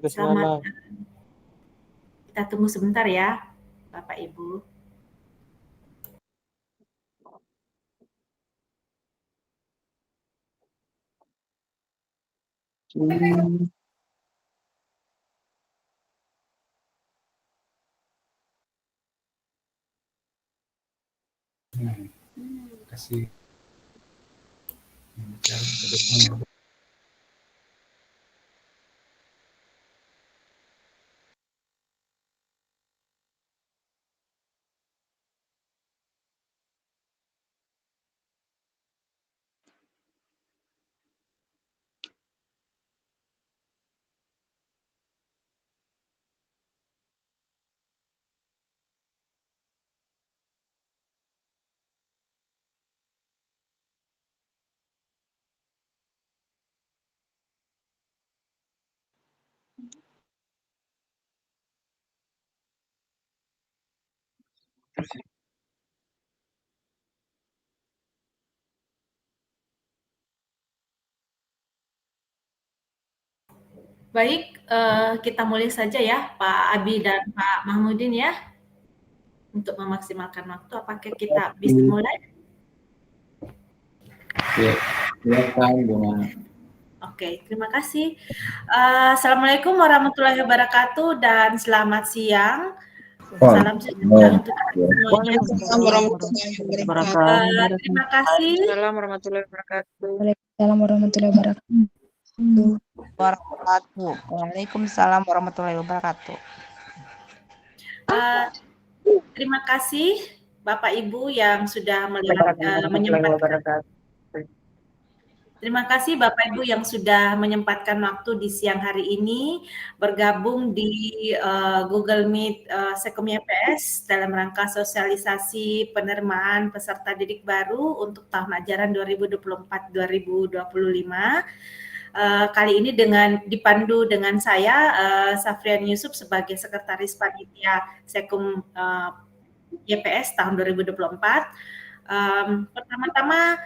Selamat, malam. kita tunggu sebentar ya, Bapak Ibu. Kasih. Baik, kita mulai saja ya, Pak Abi dan Pak Mahmudin ya, untuk memaksimalkan waktu. Apakah kita bisa mulai? Ya, silakan dengan Oke, terima kasih. Assalamualaikum warahmatullahi wabarakatuh dan selamat siang. Salam sejahtera untuk kita semuanya. Waalaikumsalam warahmatullahi wabarakatuh. Terima kasih. Waalaikumsalam warahmatullahi wabarakatuh. Waalaikumsalam warahmatullahi wabarakatuh. Waalaikumsalam warahmatullahi wabarakatuh. Terima kasih Bapak Ibu yang sudah menyempatkan. Terima kasih Bapak Ibu yang sudah menyempatkan waktu di siang hari ini bergabung di Google Meet Sekom YPS dalam rangka sosialisasi penerimaan peserta didik baru untuk tahun ajaran 2024-2025. Kali ini dipandu dengan saya Safrian Yusuf sebagai Sekretaris Panitia Sekom YPS tahun 2024. Pertama-tama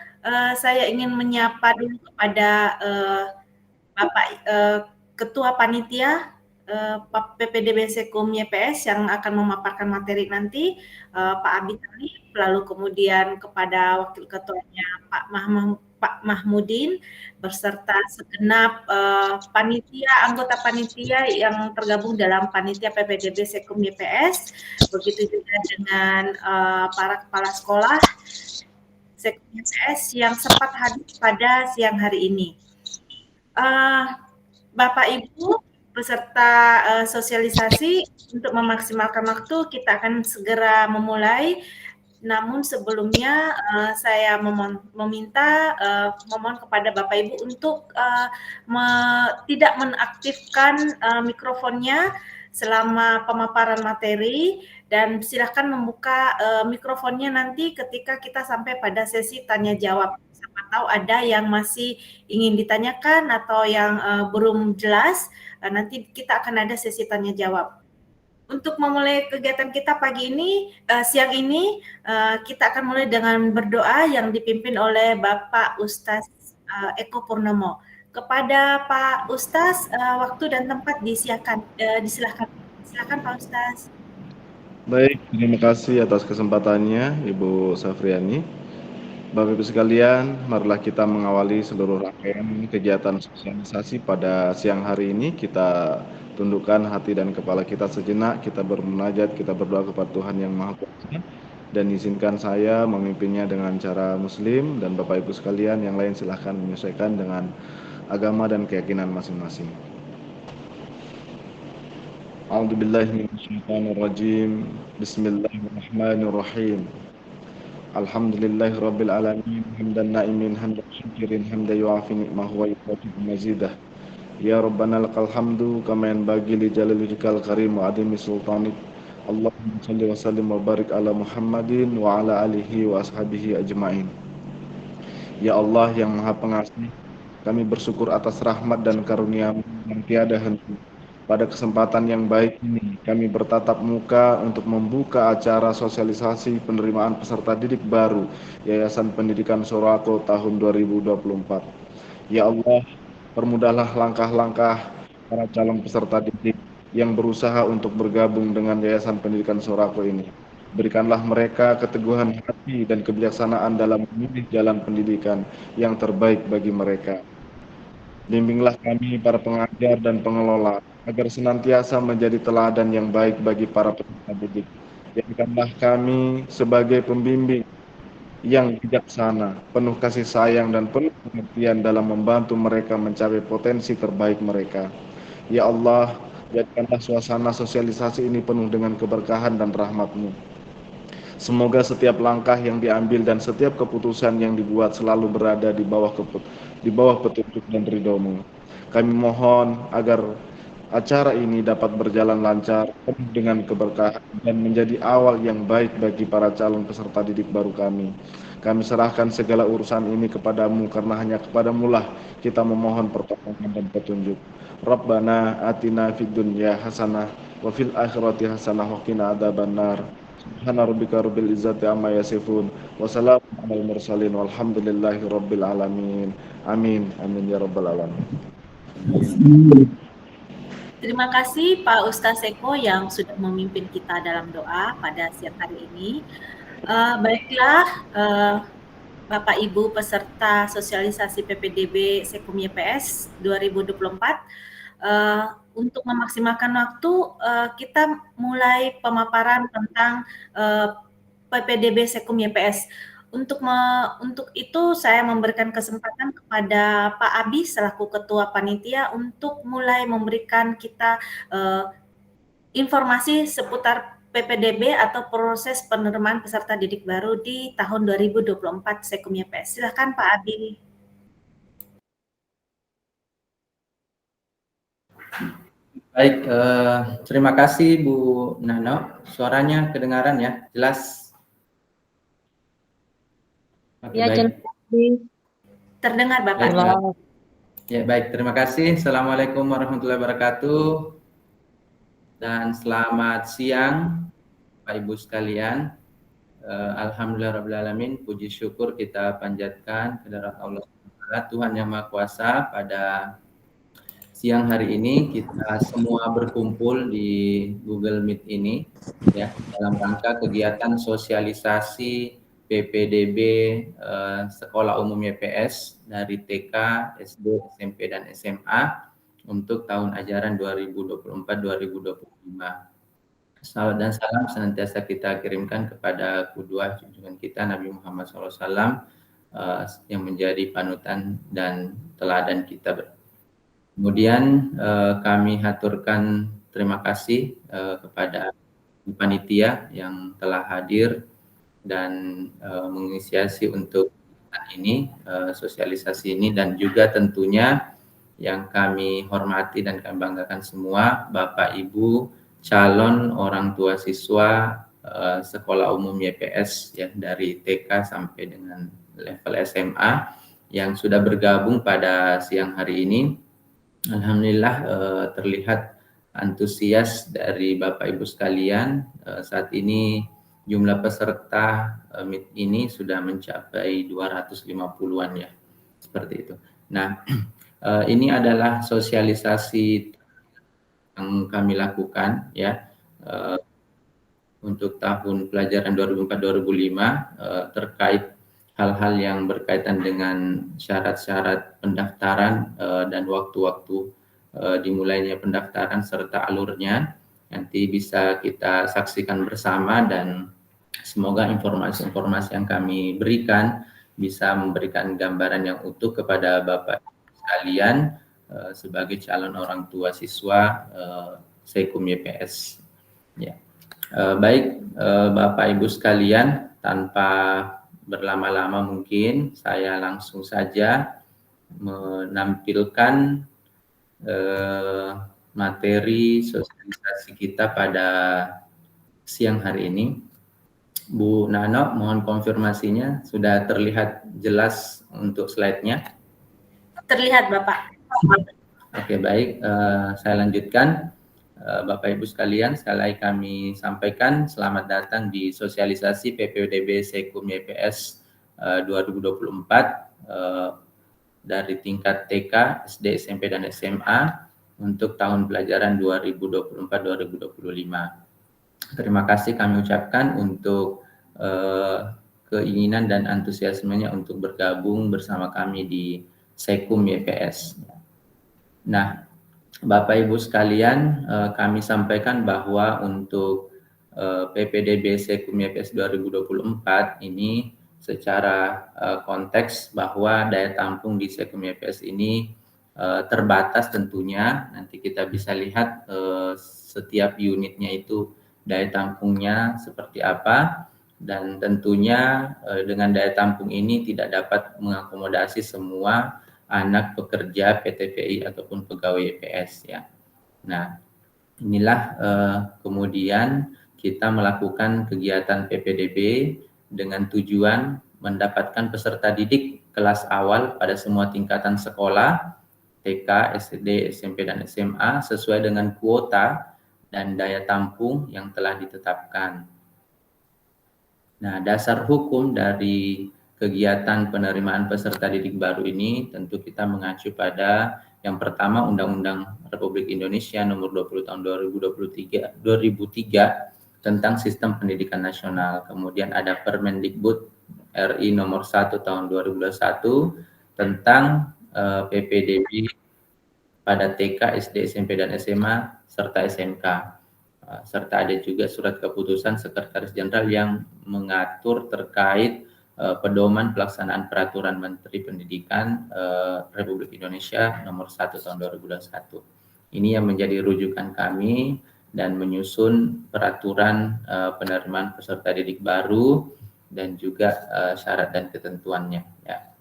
saya ingin menyapa dulu kepada Bapak Ketua Panitia PPDB Sekom YPS yang akan memaparkan materi nanti, Pak Abi Talib, lalu kemudian kepada Wakil Ketuanya Pak Mahmudin, beserta segenap anggota panitia yang tergabung dalam panitia PPDB Sekom YPS, begitu juga dengan para kepala sekolah Sekom YPS yang sempat hadir pada siang hari ini. Bapak Ibu beserta sosialisasi untuk memaksimalkan waktu kita akan segera memulai. Namun sebelumnya saya meminta memohon kepada Bapak Ibu untuk tidak menaktifkan mikrofonnya selama pemaparan materi dan silakan membuka mikrofonnya nanti ketika kita sampai pada sesi tanya jawab. Siapa tahu ada yang masih ingin ditanyakan atau yang belum jelas, nanti kita akan ada sesi tanya jawab. Untuk memulai kegiatan kita pagi ini, siang ini, kita akan mulai dengan berdoa yang dipimpin oleh Bapak Ustadz Eko Purnomo. Kepada Pak Ustadz, waktu dan tempat disilahkan. Silakan Pak Ustadz. Baik, terima kasih atas kesempatannya Ibu Safriani. Bapak Ibu sekalian, marilah kita mengawali seluruh rangkaian kegiatan sosialisasi pada siang hari ini. Kita tundukkan hati dan kepala kita sejenak, kita bermunajat, kita berdoa kepada Tuhan Yang Maha Kuasa, dan izinkan saya memimpinnya dengan cara muslim, dan Bapak Ibu sekalian yang lain silahkan menyesuaikan dengan agama dan keyakinan masing-masing. A'udzubillahi minasyaitonirrajim. Bismillahirrahmanirrahim. Alhamdulillahi rabbil alamin, hamdan na'imin, hamdan syakirin, hamdan yu'afi ni'mahu wa yukafi'u mazidah. Ya Rabbana lakal hamdu kama yanbaghi li jalali wajhikal karim wa adimi sultanik. Allahumma shalli wa sallim wa barik ala Muhammadin wa ala alihi wa ashabihi ajma'in. Ya Allah yang Maha Pengasih, kami bersyukur atas rahmat dan karunia-Mu yang tiada henti. Pada kesempatan yang baik ini, kami bertatap muka untuk membuka acara sosialisasi penerimaan peserta didik baru Yayasan Pendidikan Sorako tahun 2024. Ya Allah, permudahlah langkah-langkah para calon peserta didik yang berusaha untuk bergabung dengan Yayasan Pendidikan Sorako ini. Berikanlah mereka keteguhan hati dan kebijaksanaan dalam memilih jalan pendidikan yang terbaik bagi mereka. Bimbinglah kami para pengajar dan pengelola agar senantiasa menjadi teladan yang baik bagi para peserta didik. Jadikanlah kami sebagai pembimbing yang bijaksana, penuh kasih sayang dan penuh pengertian dalam membantu mereka mencapai potensi terbaik mereka. Ya Allah, jadikanlah suasana sosialisasi ini penuh dengan keberkahan dan rahmat-Mu. Semoga setiap langkah yang diambil dan setiap keputusan yang dibuat selalu berada di bawah petunjuk dan ridho-Mu. Kami mohon agar acara ini dapat berjalan lancar, penuh dengan keberkahan, dan menjadi awal yang baik bagi para calon peserta didik baru kami. Kami serahkan segala urusan ini kepadamu, karena hanya kepadamu lah kita memohon pertolongan dan petunjuk. Rabbana atina fid dunya hasanah wa fil akhirati hasanah wa qina adzabannar. Subhana rabbika rabbil izzati amma yasifun wa salamun alal mursalin walhamdulillahi rabbil alamin. Amin. Amin ya rabbal alamin. Terima kasih Pak Ustaz Eko yang sudah memimpin kita dalam doa pada siang hari ini. Baiklah, Bapak Ibu peserta sosialisasi PPDB Sekum YPS 2024, untuk memaksimalkan waktu, kita mulai pemaparan tentang PPDB Sekum YPS. Untuk itu saya memberikan kesempatan kepada Pak Abi selaku Ketua Panitia untuk mulai memberikan kita informasi seputar PPDB atau proses penerimaan peserta didik baru di tahun 2024 Sekum YPS. Silakan Pak Abi. Baik, terima kasih Bu Nano. Suaranya kedengaran ya, jelas? Oke, Ya, baik. jelas. Terdengar Bapak. Baik, ya, baik. Terima kasih. Assalamualaikum warahmatullahi wabarakatuh. Dan selamat siang, Pak Ibu sekalian. Alhamdulillahirrahmanirrahim. Puji syukur kita panjatkan kehadirat Allah Tuhan Yang Maha Kuasa. Pada siang hari ini kita semua berkumpul di Google Meet ini ya dalam rangka kegiatan sosialisasi PPDB Sekolah Umum YPS dari TK, SD, SMP dan SMA untuk tahun ajaran 2024-2025. Salawat dan salam senantiasa kita kirimkan kepada kedua junjungan kita Nabi Muhammad SAW yang menjadi panutan dan teladan kita. Kemudian kami haturkan terima kasih kepada panitia yang telah hadir dan menginisiasi untuk ini sosialisasi ini, dan juga tentunya yang kami hormati dan kami banggakan semua Bapak Ibu calon orang tua siswa Sekolah Umum YPS ya dari TK sampai dengan level SMA yang sudah bergabung pada siang hari ini. Alhamdulillah terlihat antusias dari Bapak Ibu sekalian. Saat ini jumlah peserta Meet ini sudah mencapai 250-an ya, seperti itu. Nah, ini adalah sosialisasi yang kami lakukan ya untuk tahun pelajaran 2004-2005 terkait hal-hal yang berkaitan dengan syarat-syarat pendaftaran dan waktu-waktu dimulainya pendaftaran serta alurnya. Nanti bisa kita saksikan bersama dan semoga informasi-informasi yang kami berikan bisa memberikan gambaran yang utuh kepada Bapak sekalian sebagai calon orang tua siswa Sekum YPS. Ya. Baik Bapak Ibu sekalian, tanpa berlama-lama mungkin saya langsung saja menampilkan materi sosialisasi kita pada siang hari ini. Bu Nano, mohon konfirmasinya sudah terlihat jelas untuk slide-nya? Terlihat Bapak. Oke, baik, saya lanjutkan. Bapak Ibu sekalian, sekali lagi kami sampaikan selamat datang di sosialisasi PPDB Sekum YPS 2024 dari tingkat TK, SD, SMP dan SMA untuk tahun pelajaran 2024-2025. Terima kasih kami ucapkan untuk keinginan dan antusiasmenya untuk bergabung bersama kami di Sekum YPS. Nah, Bapak Ibu sekalian, kami sampaikan bahwa untuk PPDB Sekum YPS 2024 ini secara konteks bahwa daya tampung di Sekum YPS ini terbatas tentunya. Nanti kita bisa lihat setiap unitnya itu daya tampungnya seperti apa, dan tentunya dengan daya tampung ini tidak dapat mengakomodasi semua anak pekerja PTPI ataupun pegawai YPS ya. Nah, inilah kemudian kita melakukan kegiatan PPDB dengan tujuan mendapatkan peserta didik kelas awal pada semua tingkatan sekolah, TK, SD, SMP, dan SMA sesuai dengan kuota dan daya tampung yang telah ditetapkan. Nah, dasar hukum dari kegiatan penerimaan peserta didik baru ini tentu kita mengacu pada yang pertama Undang-Undang Republik Indonesia Nomor 20 Tahun 2003 tentang Sistem Pendidikan Nasional. Kemudian ada Permendikbud RI Nomor 1 Tahun 2021 tentang PPDB pada TK, SD, SMP, dan SMA serta SMK. Serta ada juga surat keputusan Sekretaris Jenderal yang mengatur terkait pedoman pelaksanaan peraturan Menteri Pendidikan Republik Indonesia nomor 1 tahun 2021. Ini yang menjadi rujukan kami dan menyusun peraturan penerimaan peserta didik baru dan juga syarat dan ketentuannya ya.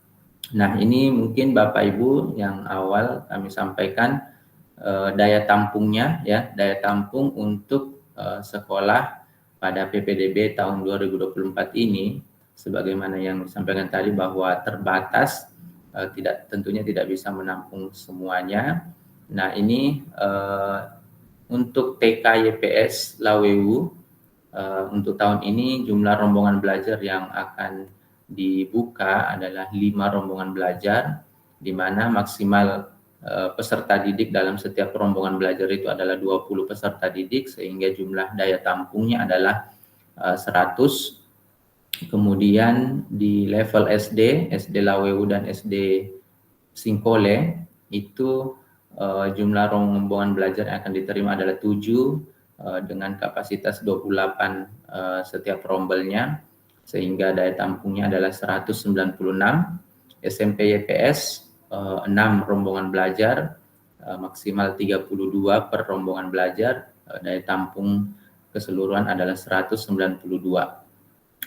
Nah, ini mungkin Bapak Ibu yang awal kami sampaikan daya tampungnya ya, daya tampung untuk sekolah pada PPDB tahun 2024 ini sebagaimana yang disampaikan tadi bahwa terbatas, tentunya tidak bisa menampung semuanya. Nah, ini untuk TK YPS Lawewu untuk tahun ini jumlah rombongan belajar yang akan dibuka adalah 5 rombongan belajar, di mana maksimal peserta didik dalam setiap rombongan belajar itu adalah 20 peserta didik sehingga jumlah daya tampungnya adalah 100. Kemudian di level SD Lawewu dan SD Singkole itu jumlah rombongan belajar yang akan diterima adalah 7 dengan kapasitas 28 setiap rombelnya sehingga daya tampungnya adalah 196. SMP YPS 6 rombongan belajar maksimal 32 per rombongan belajar, daya tampung keseluruhan adalah 192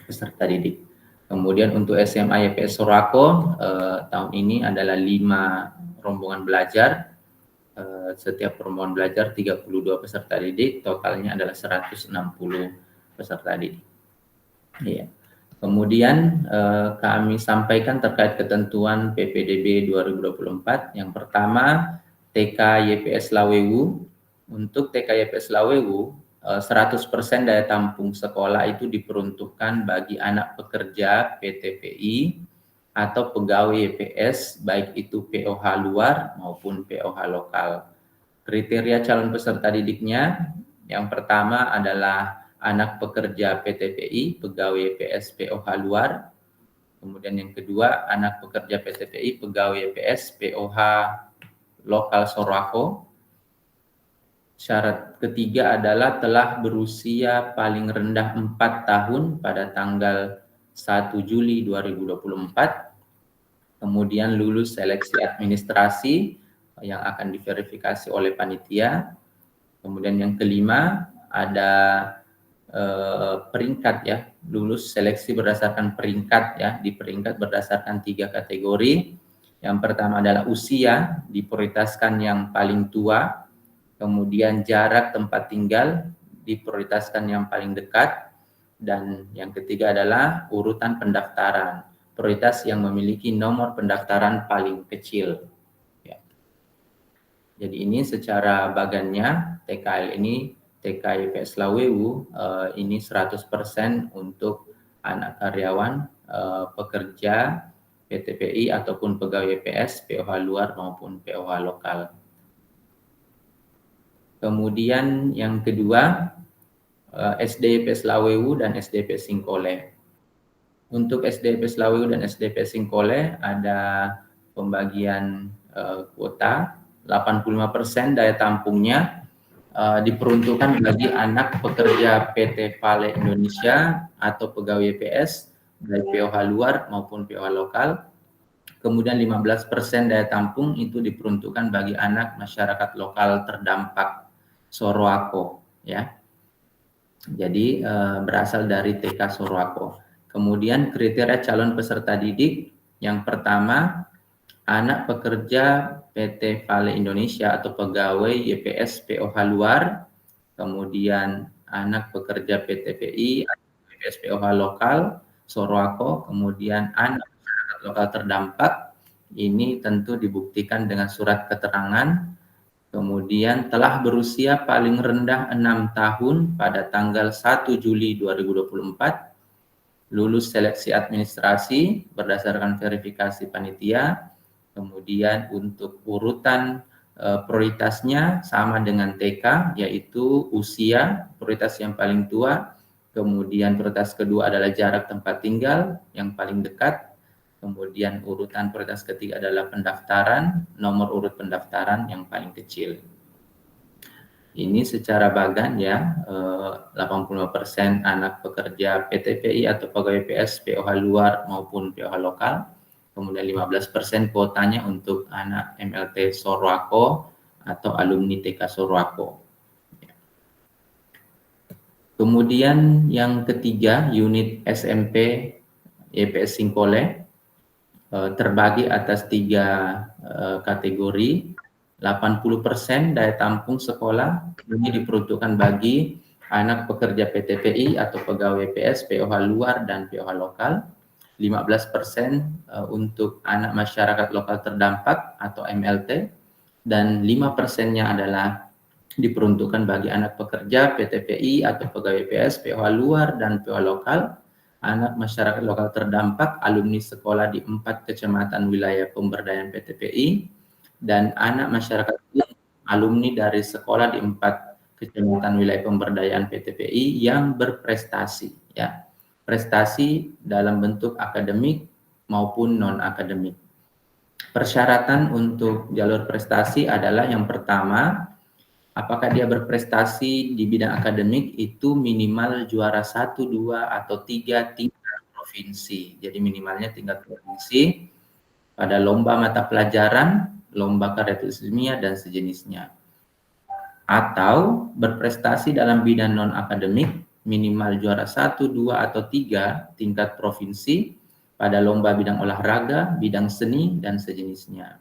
peserta didik. Kemudian untuk SMA YPS Sorako tahun ini adalah 5 rombongan belajar, setiap rombongan belajar 32 peserta didik, totalnya adalah 160 peserta didik. Iya. Kemudian kami sampaikan terkait ketentuan PPDB 2024. Yang pertama, TK YPS Lawewu. Untuk TK YPS Lawewu, 100% daya tampung sekolah itu diperuntukkan bagi anak pekerja PTPI atau pegawai YPS, baik itu POH luar maupun POH lokal. Kriteria calon peserta didiknya, yang pertama adalah anak pekerja PTPI, pegawai YPS POH luar. Kemudian yang kedua, anak pekerja PTPI, pegawai YPS POH lokal Sorako. Syarat ketiga adalah telah berusia paling rendah 4 tahun pada tanggal 1 Juli 2024. Kemudian lulus seleksi administrasi yang akan diverifikasi oleh panitia. Kemudian yang kelima ada peringkat ya, lulus seleksi berdasarkan peringkat ya, di peringkat berdasarkan 3 kategori. Yang pertama adalah usia, diprioritaskan yang paling tua, kemudian jarak tempat tinggal, diprioritaskan yang paling dekat, dan yang ketiga adalah urutan pendaftaran, prioritas yang memiliki nomor pendaftaran paling kecil. Ya. Jadi ini secara bagannya TKL ini, TK YPS Lawewu ini 100% untuk anak karyawan pekerja PTPI ataupun pegawai YPS POH luar maupun POH lokal. Kemudian yang kedua, SDP Slawewu dan SDP Singkole. Untuk SDP Slawewu dan SDP Singkole ada pembagian kuota, 85% daya tampungnya diperuntukkan bagi anak pekerja PT Pale Indonesia atau pegawai PS dari POH luar maupun POH lokal. Kemudian 15% daya tampung itu diperuntukkan bagi anak masyarakat lokal terdampak Sorowako, ya. Jadi berasal dari TK Sorowako. Kemudian kriteria calon peserta didik yang pertama, anak pekerja PT Pale Indonesia atau pegawai YPS POH luar, kemudian anak pekerja PT PI atau YPS POH lokal Sorowako, kemudian anak masyarakat lokal terdampak. Ini tentu dibuktikan dengan surat keterangan, kemudian telah berusia paling rendah 6 tahun pada tanggal 1 Juli 2024, lulus seleksi administrasi berdasarkan verifikasi panitia, kemudian untuk urutan prioritasnya sama dengan TK, yaitu usia, prioritas yang paling tua, kemudian prioritas kedua adalah jarak tempat tinggal yang paling dekat, kemudian urutan prioritas ketiga adalah pendaftaran, nomor urut pendaftaran yang paling kecil. Ini secara bagan ya, 85% anak pekerja PT PI atau pegawai PS POH luar maupun POH lokal. Kemudian 15% kuotanya untuk anak MLT Sorowako atau alumni TK Sorowako. Kemudian yang ketiga, unit SMP YPS Singkole terbagi atas 3 kategori. 80% daya tampung sekolah ini diperuntukkan bagi anak pekerja PT PI atau pegawai PS POH luar dan POH lokal. 15% untuk anak masyarakat lokal terdampak atau MLT, dan 5%-nya adalah diperuntukkan bagi anak pekerja PT PI atau pegawai PS POH luar dan POH lokal, anak masyarakat lokal terdampak alumni sekolah di 4 kecamatan wilayah pemberdayaan PT PI, dan anak masyarakat alumni dari sekolah di 4 kecamatan wilayah pemberdayaan PT PI yang berprestasi, ya. Prestasi dalam bentuk akademik maupun non-akademik. Persyaratan untuk jalur prestasi adalah yang pertama, apakah dia berprestasi di bidang akademik itu minimal juara 1, 2, atau 3 tingkat provinsi. Jadi minimalnya tingkat provinsi pada lomba mata pelajaran, lomba karya tulis ilmiah, dan sejenisnya. Atau berprestasi dalam bidang non-akademik, minimal juara 1, 2, atau 3 tingkat provinsi pada lomba bidang olahraga, bidang seni, dan sejenisnya.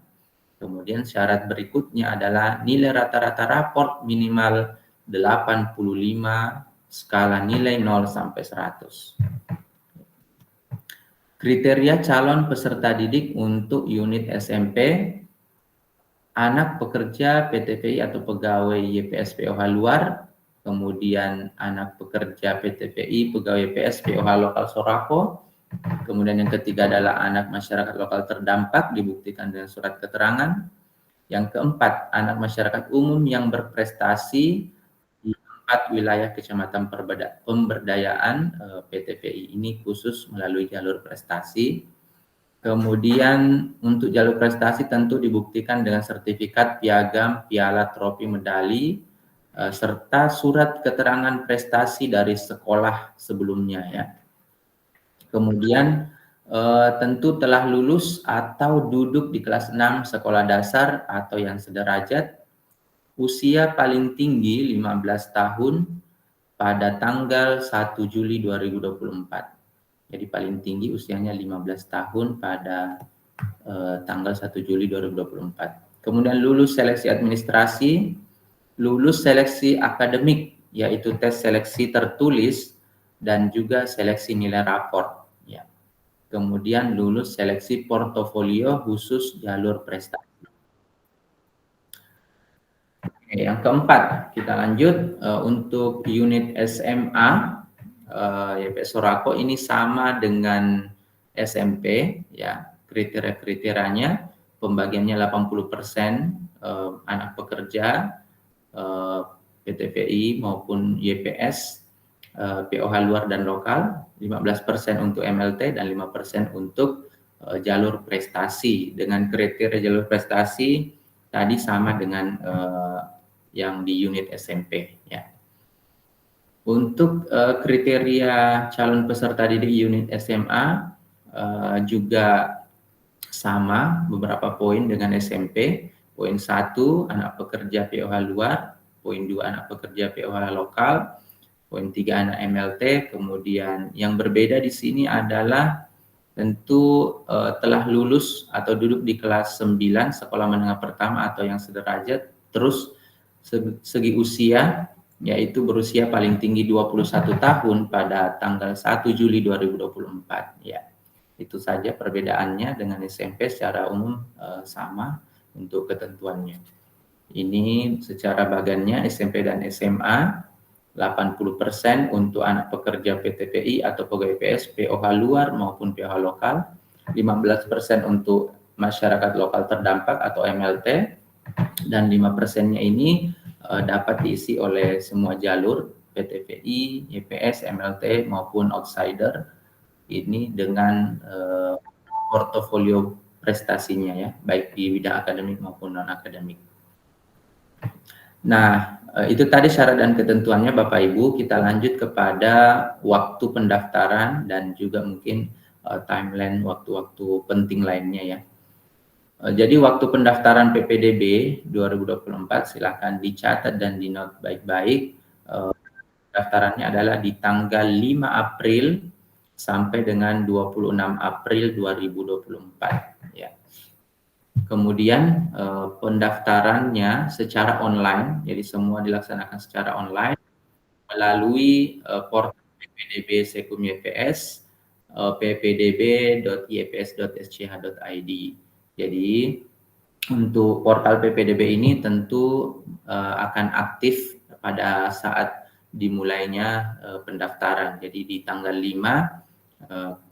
Kemudian syarat berikutnya adalah nilai rata-rata raport minimal 85 skala nilai 0 sampai 100. Kriteria calon peserta didik untuk unit SMP, anak pekerja PT PI atau pegawai YPS POH luar, kemudian anak pekerja PT PI pegawai PS POH lokal Sorowako, kemudian yang ketiga adalah anak masyarakat lokal terdampak dibuktikan dengan surat keterangan, yang keempat anak masyarakat umum yang berprestasi di 4 wilayah kecamatan pemberdayaan PT PI, ini khusus melalui jalur prestasi. Kemudian untuk jalur prestasi tentu dibuktikan dengan sertifikat, piagam, piala, trofi, medali, serta surat keterangan prestasi dari sekolah sebelumnya, ya. Kemudian tentu telah lulus atau duduk di kelas 6 sekolah dasar atau yang sederajat, usia paling tinggi 15 tahun pada tanggal 1 Juli 2024. Jadi paling tinggi usianya 15 tahun pada tanggal 1 Juli 2024. Kemudian lulus seleksi administrasi, lulus seleksi akademik, yaitu tes seleksi tertulis dan juga seleksi nilai raport, ya. Kemudian lulus seleksi portofolio khusus jalur prestasi. Oke, yang keempat, kita lanjut untuk unit SMA YPS Sorowako, ini sama dengan SMP, ya. Kriteria-kriterianya pembagiannya 80% anak pekerja, PTPI maupun YPS, POH luar dan lokal, 15% untuk MLT dan 5% untuk jalur prestasi. Dengan kriteria jalur prestasi tadi sama dengan yang di unit SMP ya. Untuk kriteria calon peserta didik unit SMA juga sama beberapa poin dengan SMP. Poin 1 anak pekerja POH luar, poin 2 anak pekerja POH lokal, poin 3 anak MLT. Kemudian yang berbeda di sini adalah tentu telah lulus atau duduk di kelas 9 sekolah menengah pertama atau yang sederajat, terus segi usia yaitu berusia paling tinggi 21 tahun pada tanggal 1 Juli 2024 ya. Itu saja perbedaannya dengan SMP secara umum sama untuk ketentuannya. Ini secara bagannya SMP dan SMA 80% untuk anak pekerja PTPI atau pegawai PS POH luar maupun POH lokal, 15% untuk masyarakat lokal terdampak atau MLT, dan 5%-nya ini dapat diisi oleh semua jalur PTPI, YPS, MLT maupun outsider. Ini dengan portofolio prestasinya ya, baik di bidang akademik maupun non akademik. Nah, itu tadi syarat dan ketentuannya Bapak Ibu. Kita lanjut kepada waktu pendaftaran dan juga mungkin timeline waktu-waktu penting lainnya ya. Jadi waktu pendaftaran PPDB 2024 silakan dicatat dan di-note baik-baik. Pendaftarannya adalah di tanggal 5 April sampai dengan 26 April 2024 ya. Kemudian pendaftarannya secara online, jadi semua dilaksanakan secara online melalui portal PPDB Sekum YPS, ppdb.yps.sch.id. Jadi untuk portal PPDB ini tentu akan aktif pada saat dimulainya pendaftaran. Jadi di tanggal 5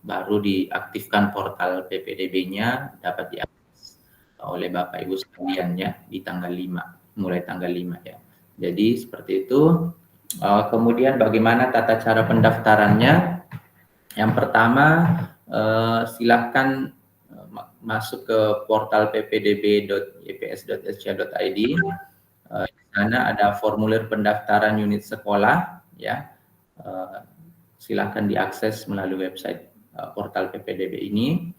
baru diaktifkan portal PPDB-nya, dapat diakses oleh Bapak Ibu sekalian ya di tanggal 5, mulai tanggal 5 ya. Jadi seperti itu. Kemudian bagaimana tata cara pendaftarannya? Yang pertama silahkan masuk ke portal ppdb.yps.sch.id. Di sana ada formulir pendaftaran unit sekolah ya. Silahkan diakses melalui website portal PPDB ini.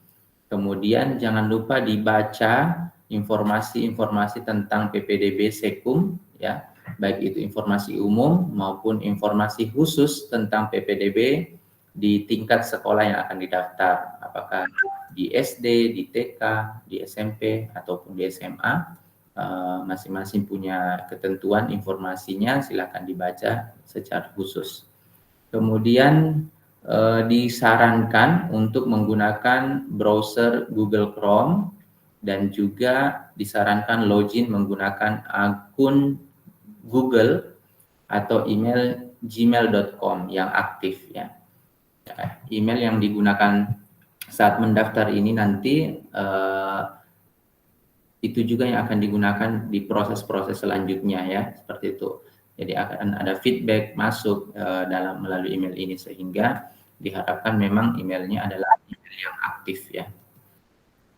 Kemudian jangan lupa dibaca informasi-informasi tentang PPDB Sekum ya, baik itu informasi umum maupun informasi khusus tentang PPDB di tingkat sekolah yang akan didaftar, apakah di SD, di TK, di SMP ataupun di SMA. Masing-masing punya ketentuan informasinya, silakan dibaca secara khusus. Kemudian disarankan untuk menggunakan browser Google Chrome dan juga disarankan login menggunakan akun Google atau email gmail.com yang aktif ya. Email yang digunakan saat mendaftar ini nanti itu juga yang akan digunakan di proses-proses selanjutnya ya, seperti itu. Jadi akan ada feedback masuk dalam melalui email ini, sehingga diharapkan memang emailnya adalah email yang aktif ya.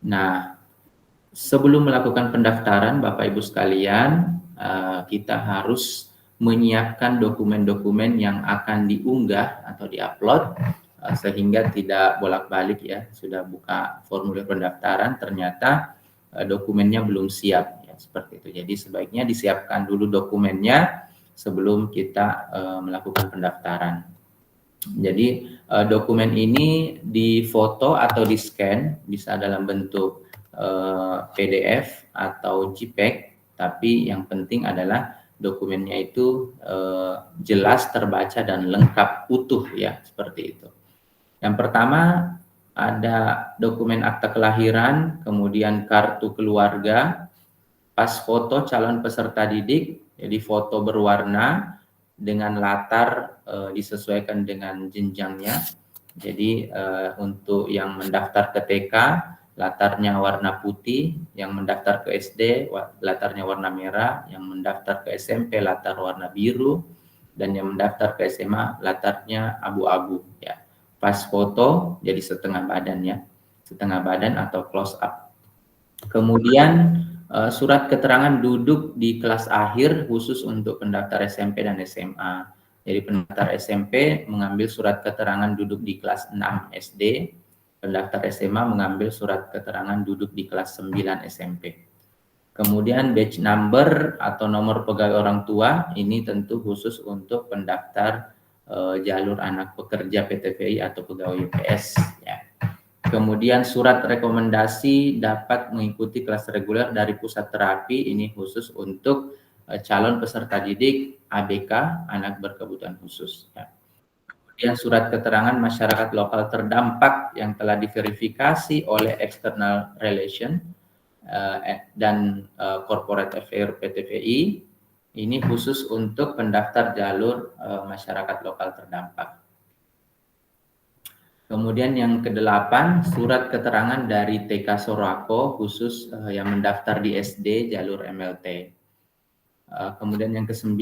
Nah, sebelum melakukan pendaftaran Bapak Ibu sekalian, kita harus menyiapkan dokumen-dokumen yang akan diunggah atau diupload, sehingga tidak bolak-balik ya, sudah buka formulir pendaftaran ternyata dokumennya belum siap ya, seperti itu. Jadi sebaiknya disiapkan dulu dokumennya sebelum kita melakukan pendaftaran. Jadi dokumen ini difoto atau di scan, bisa dalam bentuk PDF atau JPEG, tapi yang penting adalah dokumennya itu jelas, terbaca dan lengkap utuh ya, seperti itu. Yang pertama ada dokumen akta kelahiran, kemudian kartu keluarga, pas foto calon peserta didik, jadi foto berwarna dengan latar disesuaikan dengan jenjangnya. Jadi untuk yang mendaftar ke TK latarnya warna putih, yang mendaftar ke SD latarnya warna merah, yang mendaftar ke SMP latar warna biru, dan yang mendaftar ke SMA latarnya abu-abu ya. Pas foto jadi setengah badan ya, setengah badan atau close up. Kemudian surat keterangan duduk di kelas akhir khusus untuk pendaftar SMP dan SMA. Jadi pendaftar SMP mengambil surat keterangan duduk di kelas 6 SD, pendaftar SMA mengambil surat keterangan duduk di kelas 9 SMP. Kemudian batch number atau nomor pegawai orang tua ini tentu khusus untuk pendaftar jalur anak pekerja PTVI atau pegawai UPS ya. Kemudian surat rekomendasi dapat mengikuti kelas reguler dari pusat terapi, ini khusus untuk calon peserta didik ABK, anak berkebutuhan khusus ya. Kemudian surat keterangan masyarakat lokal terdampak yang telah diverifikasi oleh external relation dan corporate affair PTVI, ini khusus untuk pendaftar jalur masyarakat lokal terdampak. Kemudian yang ke-8, surat keterangan dari TK Sorako khusus yang mendaftar di SD jalur MLT. Kemudian yang ke-9,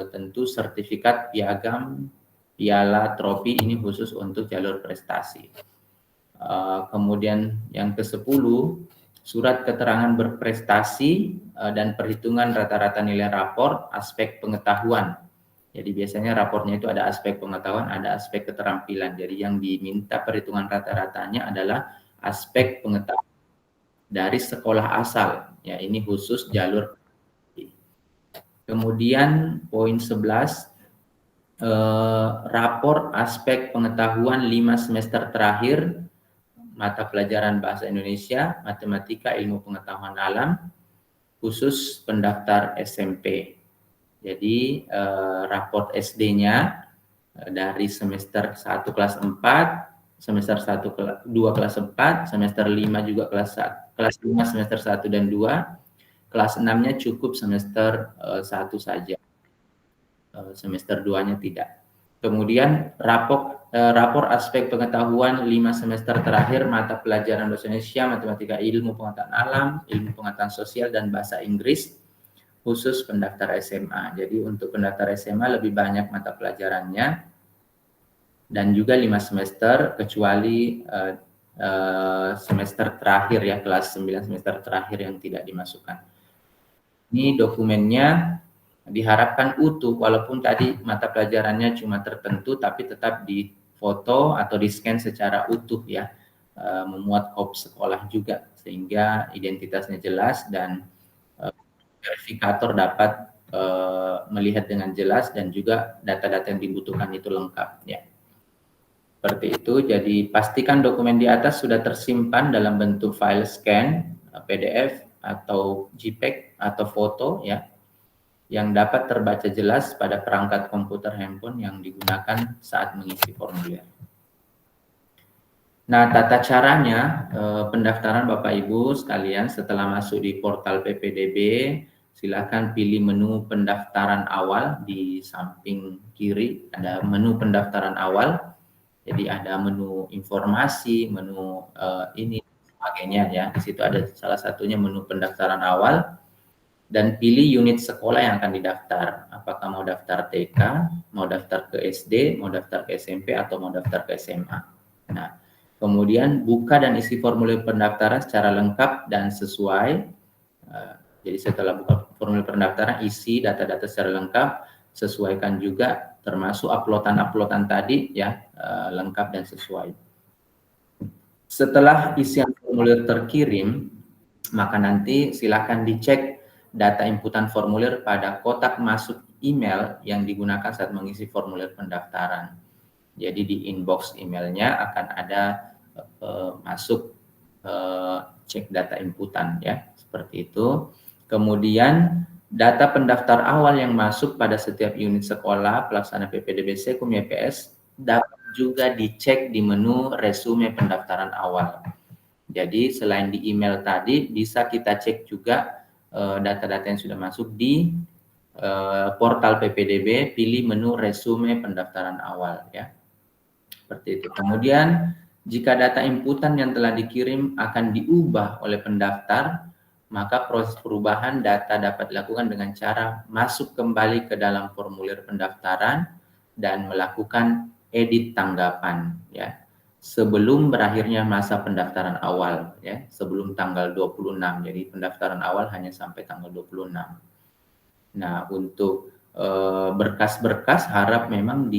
tentu sertifikat piagam, piala, trofi, ini khusus untuk jalur prestasi. Kemudian yang ke-10, surat keterangan berprestasi dan perhitungan rata-rata nilai rapor aspek pengetahuan. Jadi biasanya rapornya itu ada aspek pengetahuan, ada aspek keterampilan. Jadi yang diminta perhitungan rata-ratanya adalah aspek pengetahuan dari sekolah asal. Ya, ini khusus jalur. Kemudian poin 11, rapor aspek pengetahuan 5 semester terakhir mata pelajaran bahasa Indonesia, matematika, ilmu pengetahuan alam, khusus pendaftar SMP. Jadi raport SD-nya dari semester 1 kelas 4, semester 1 2 kelas 4, semester 5 juga kelas 5 semester 1 dan 2, kelas 6-nya cukup semester 1 saja. Semester 2-nya tidak. Kemudian rapor aspek pengetahuan 5 semester terakhir mata pelajaran bahasa Indonesia, matematika, ilmu pengetahuan alam, ilmu pengetahuan sosial, dan bahasa Inggris, khusus pendaftar SMA. Jadi untuk pendaftar SMA lebih banyak mata pelajarannya dan juga 5 semester kecuali semester terakhir ya, kelas 9 semester terakhir yang tidak dimasukkan. Ini dokumennya diharapkan utuh walaupun tadi mata pelajarannya cuma tertentu tapi tetap difoto atau di-scan secara utuh ya. Memuat kop sekolah juga sehingga identitasnya jelas dan verifikator dapat melihat dengan jelas dan juga data-data yang dibutuhkan itu lengkap ya. Seperti itu. Jadi pastikan dokumen di atas sudah tersimpan dalam bentuk file scan, PDF atau JPEG atau foto ya, yang dapat terbaca jelas pada perangkat komputer handphone yang digunakan saat mengisi formulir. Nah, tata caranya pendaftaran Bapak Ibu sekalian setelah masuk di portal PPDB, silakan pilih menu pendaftaran awal di samping kiri, ada menu pendaftaran awal. Jadi ada menu informasi, menu ini sebagainya ya. Di situ ada salah satunya menu pendaftaran awal dan pilih unit sekolah yang akan didaftar. Apakah mau daftar TK, mau daftar ke SD, mau daftar ke SMP atau mau daftar ke SMA. Nah, kemudian buka dan isi formulir pendaftaran secara lengkap dan sesuai. Jadi setelah buka formulir pendaftaran, isi data-data secara lengkap, sesuaikan juga termasuk uploadan tadi ya, lengkap dan sesuai. Setelah isian formulir terkirim, maka nanti silakan dicek data inputan formulir pada kotak masuk email yang digunakan saat mengisi formulir pendaftaran. Jadi di inbox emailnya akan ada masuk cek data inputan ya, seperti itu. Kemudian data pendaftar awal yang masuk pada setiap unit sekolah pelaksana PPDB Sekum YPS dapat juga dicek di menu resume pendaftaran awal. Jadi selain di email tadi, bisa kita cek juga data-data yang sudah masuk di portal PPDB, pilih menu resume pendaftaran awal ya. Seperti itu. Kemudian Jika data inputan yang telah dikirim akan diubah oleh pendaftar, maka proses perubahan data dapat dilakukan dengan cara masuk kembali ke dalam formulir pendaftaran dan melakukan edit tanggapan, ya, sebelum berakhirnya masa pendaftaran awal, ya, sebelum tanggal 26. Jadi pendaftaran awal hanya sampai tanggal 26. Nah, untuk berkas-berkas harap memang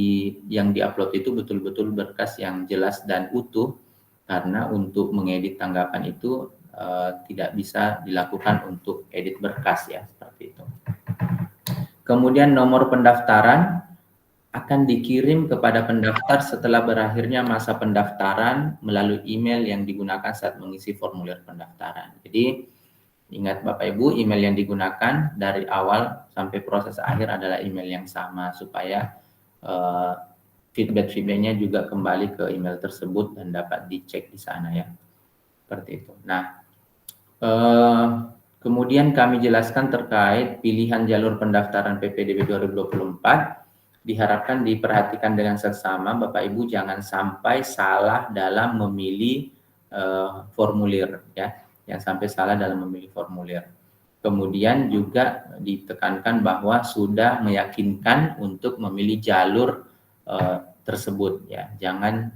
yang diupload itu betul-betul berkas yang jelas dan utuh, karena untuk mengedit tanggapan itu tidak bisa dilakukan untuk edit berkas, ya, seperti itu. Kemudian nomor pendaftaran akan dikirim kepada pendaftar setelah berakhirnya masa pendaftaran melalui email yang digunakan saat mengisi formulir pendaftaran. Jadi ingat Bapak Ibu, email yang digunakan dari awal sampai proses akhir adalah email yang sama supaya feedback-feedbacknya juga kembali ke email tersebut dan dapat dicek di sana, ya. Seperti itu. Nah, kemudian kami jelaskan terkait pilihan jalur pendaftaran PPDB 2024. Diharapkan diperhatikan dengan seksama, Bapak Ibu jangan sampai salah dalam memilih formulir, ya. Yang sampai salah dalam memilih formulir. Kemudian juga ditekankan bahwa sudah meyakinkan untuk memilih jalur tersebut, ya. Jangan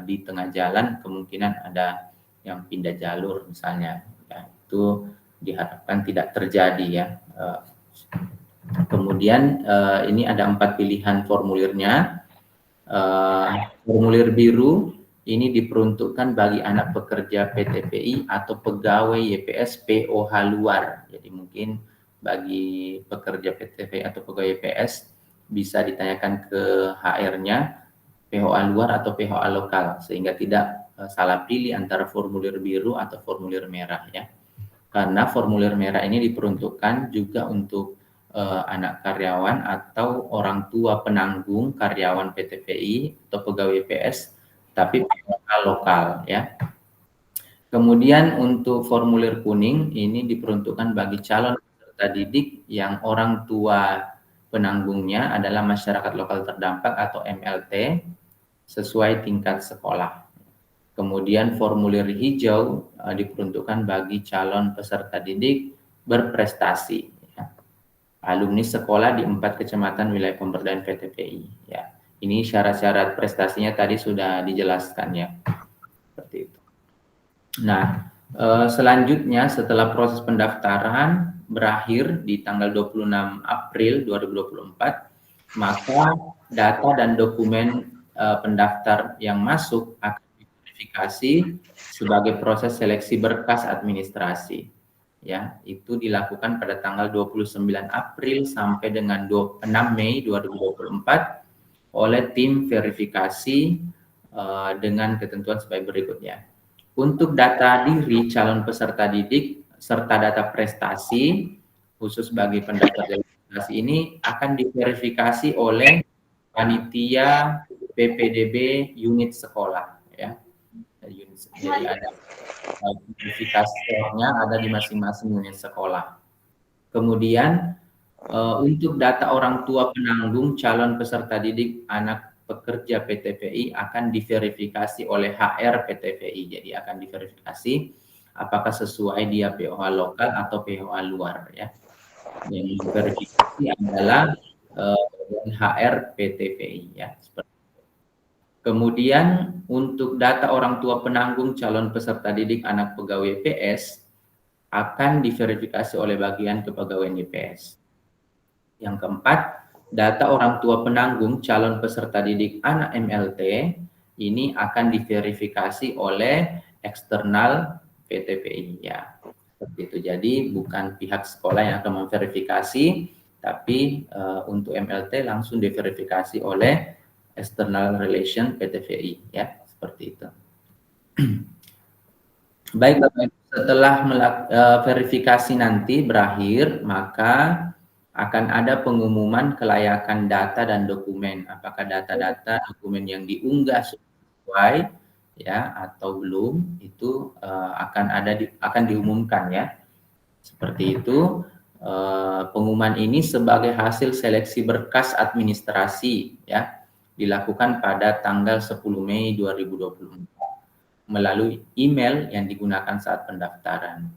di tengah jalan kemungkinan ada yang pindah jalur misalnya, ya. Itu diharapkan tidak terjadi, ya. Kemudian ini ada 4 pilihan formulirnya. Formulir biru ini diperuntukkan bagi anak pekerja PTPI atau pegawai YPS POH luar. Jadi mungkin bagi pekerja PTPI atau pegawai YPS bisa ditanyakan ke HR-nya POH luar atau POH lokal, sehingga tidak salah pilih antara formulir biru atau formulir merah, ya. Karena formulir merah ini diperuntukkan juga untuk anak karyawan atau orang tua penanggung karyawan PTPI atau pegawai YPS tapi lokal, ya. Kemudian untuk formulir kuning ini diperuntukkan bagi calon peserta didik yang orang tua penanggungnya adalah masyarakat lokal terdampak atau MLT sesuai tingkat sekolah. Kemudian formulir hijau diperuntukkan bagi calon peserta didik berprestasi, ya. Alumni sekolah di 4 kecamatan wilayah pemberdayaan PTPI, ya. Ini syarat-syarat prestasinya tadi sudah dijelaskan, ya. Seperti itu. Nah, selanjutnya setelah proses pendaftaran berakhir di tanggal 26 April 2024, maka data dan dokumen pendaftar yang masuk akan diverifikasi sebagai proses seleksi berkas administrasi, ya. Itu dilakukan pada tanggal 29 April sampai dengan 6 Mei 2024 oleh tim verifikasi dengan ketentuan sebagai berikutnya. Untuk data diri calon peserta didik serta data prestasi khusus bagi pendaftar prestasi ini akan diverifikasi oleh panitia PPDB unit sekolah, ya. Jadi ada verifikasinya ada di masing-masing unit sekolah. Kemudian untuk data orang tua penanggung calon peserta didik anak pekerja PTPI akan diverifikasi oleh HR PTPI. Jadi akan diverifikasi apakah sesuai dia POH lokal atau POH luar, ya. Yang diverifikasi adalah HR PTPI, ya. Seperti itu. Kemudian untuk data orang tua penanggung calon peserta didik anak pegawai PS akan diverifikasi oleh bagian kepegawaian YPS. Yang keempat, data orang tua penanggung calon peserta didik anak MLT ini akan diverifikasi oleh eksternal PTPI, ya. Seperti itu. Jadi bukan pihak sekolah yang akan memverifikasi, tapi untuk MLT langsung diverifikasi oleh external relation PTPI, ya. Seperti itu. Baik, Bapak Ibu, setelah verifikasi nanti berakhir, maka akan ada pengumuman kelayakan data dan dokumen. Apakah data-data dokumen yang diunggah sesuai, ya, atau belum, itu akan diumumkan, ya. Seperti itu. Pengumuman ini sebagai hasil seleksi berkas administrasi, ya, dilakukan pada tanggal 10 Mei 2024. melalui email yang digunakan saat pendaftaran.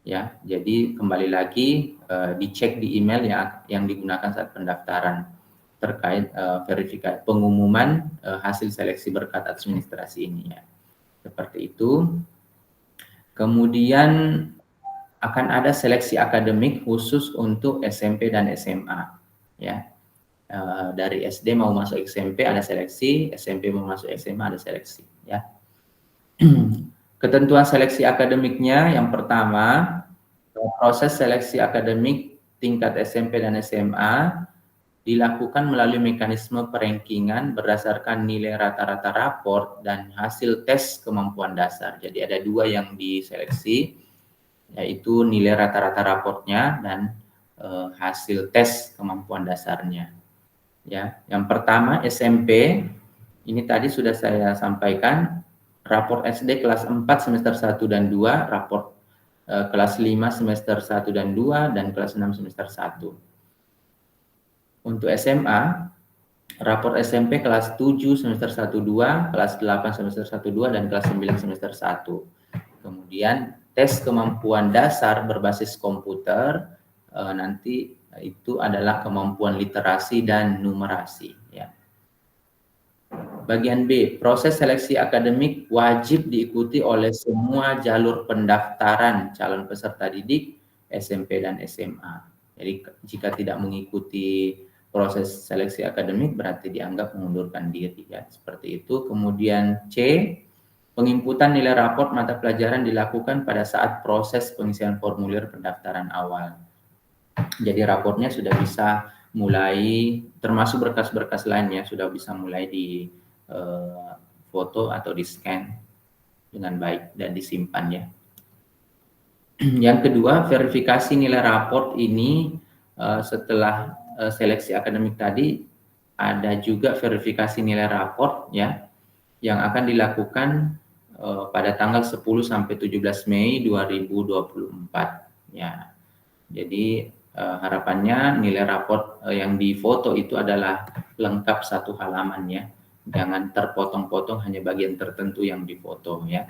Ya, jadi kembali lagi dicek di email yang digunakan saat pendaftaran terkait verifikasi pengumuman hasil seleksi berkat administrasi ini ya. Seperti itu. Kemudian akan ada seleksi akademik khusus untuk SMP dan SMA ya. Dari SD mau masuk SMP ada seleksi, SMP mau masuk SMA ada seleksi ya. Ketentuan seleksi akademiknya yang pertama, proses seleksi akademik tingkat SMP dan SMA dilakukan melalui mekanisme perankingan berdasarkan nilai rata-rata raport dan hasil tes kemampuan dasar. Jadi ada dua yang diseleksi, yaitu nilai rata-rata raportnya dan hasil tes kemampuan dasarnya. Ya, yang pertama SMP, ini tadi sudah saya sampaikan, raport SD kelas 4 semester 1 dan 2, raport kelas 5 semester 1 dan 2, dan kelas 6 semester 1. Untuk SMA, raport SMP kelas 7 semester 1 2, kelas 8 semester 1 2, dan kelas 9 semester 1. Kemudian tes kemampuan dasar berbasis komputer nanti itu adalah kemampuan literasi dan numerasi ya. Bagian B, proses seleksi akademik wajib diikuti oleh semua jalur pendaftaran calon peserta didik SMP dan SMA. Jadi jika tidak mengikuti proses seleksi akademik berarti dianggap mengundurkan diri ya, seperti itu. Kemudian C, penginputan nilai raport mata pelajaran dilakukan pada saat proses pengisian formulir pendaftaran awal. Jadi raportnya sudah bisa mulai, termasuk berkas-berkas lainnya sudah bisa mulai di foto atau di scan dengan baik dan disimpan ya. Yang kedua, verifikasi nilai raport ini setelah seleksi akademik tadi ada juga verifikasi nilai raport ya yang akan dilakukan pada tanggal 10 sampai 17 Mei 2024 ya. Jadi harapannya nilai raport yang difoto itu adalah lengkap satu halaman ya. Jangan terpotong-potong hanya bagian tertentu yang difoto ya.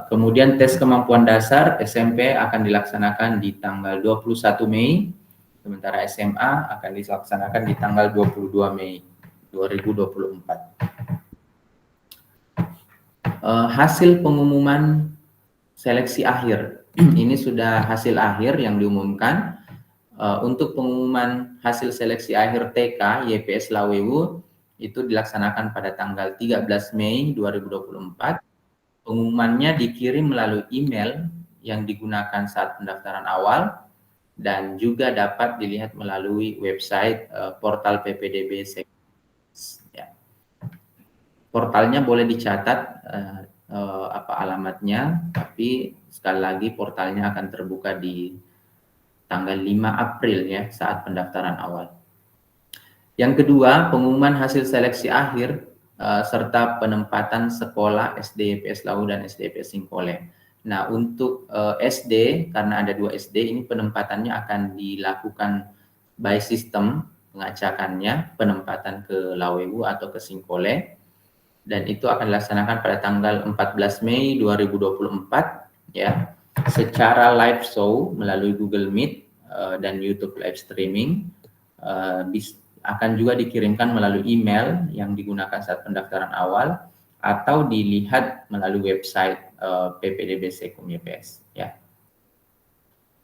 Kemudian tes kemampuan dasar SMP akan dilaksanakan di tanggal 21 Mei, sementara SMA akan dilaksanakan di tanggal 22 Mei 2024. Hasil pengumuman seleksi akhir. Ini sudah hasil akhir yang diumumkan. Untuk pengumuman hasil seleksi akhir TK YPS Lawewu itu dilaksanakan pada tanggal 13 Mei 2024. Pengumumannya dikirim melalui email yang digunakan saat pendaftaran awal dan juga dapat dilihat melalui website portal PPDB. Ya. Portalnya boleh dicatat apa alamatnya, tapi sekali lagi portalnya akan terbuka di tanggal 5 April ya saat pendaftaran awal. Yang kedua, pengumuman hasil seleksi akhir serta penempatan sekolah SD YPS Lawu dan SD YPS Singkole. Nah, untuk SD karena ada 2 SD ini penempatannya akan dilakukan by system pengacakannya, penempatan ke Lawewu atau ke Singkole. Dan itu akan dilaksanakan pada tanggal 14 Mei 2024 ya, secara live show melalui Google Meet dan YouTube live streaming. Akan juga dikirimkan melalui email yang digunakan saat pendaftaran awal atau dilihat melalui website PPDB Sekum YPS ya.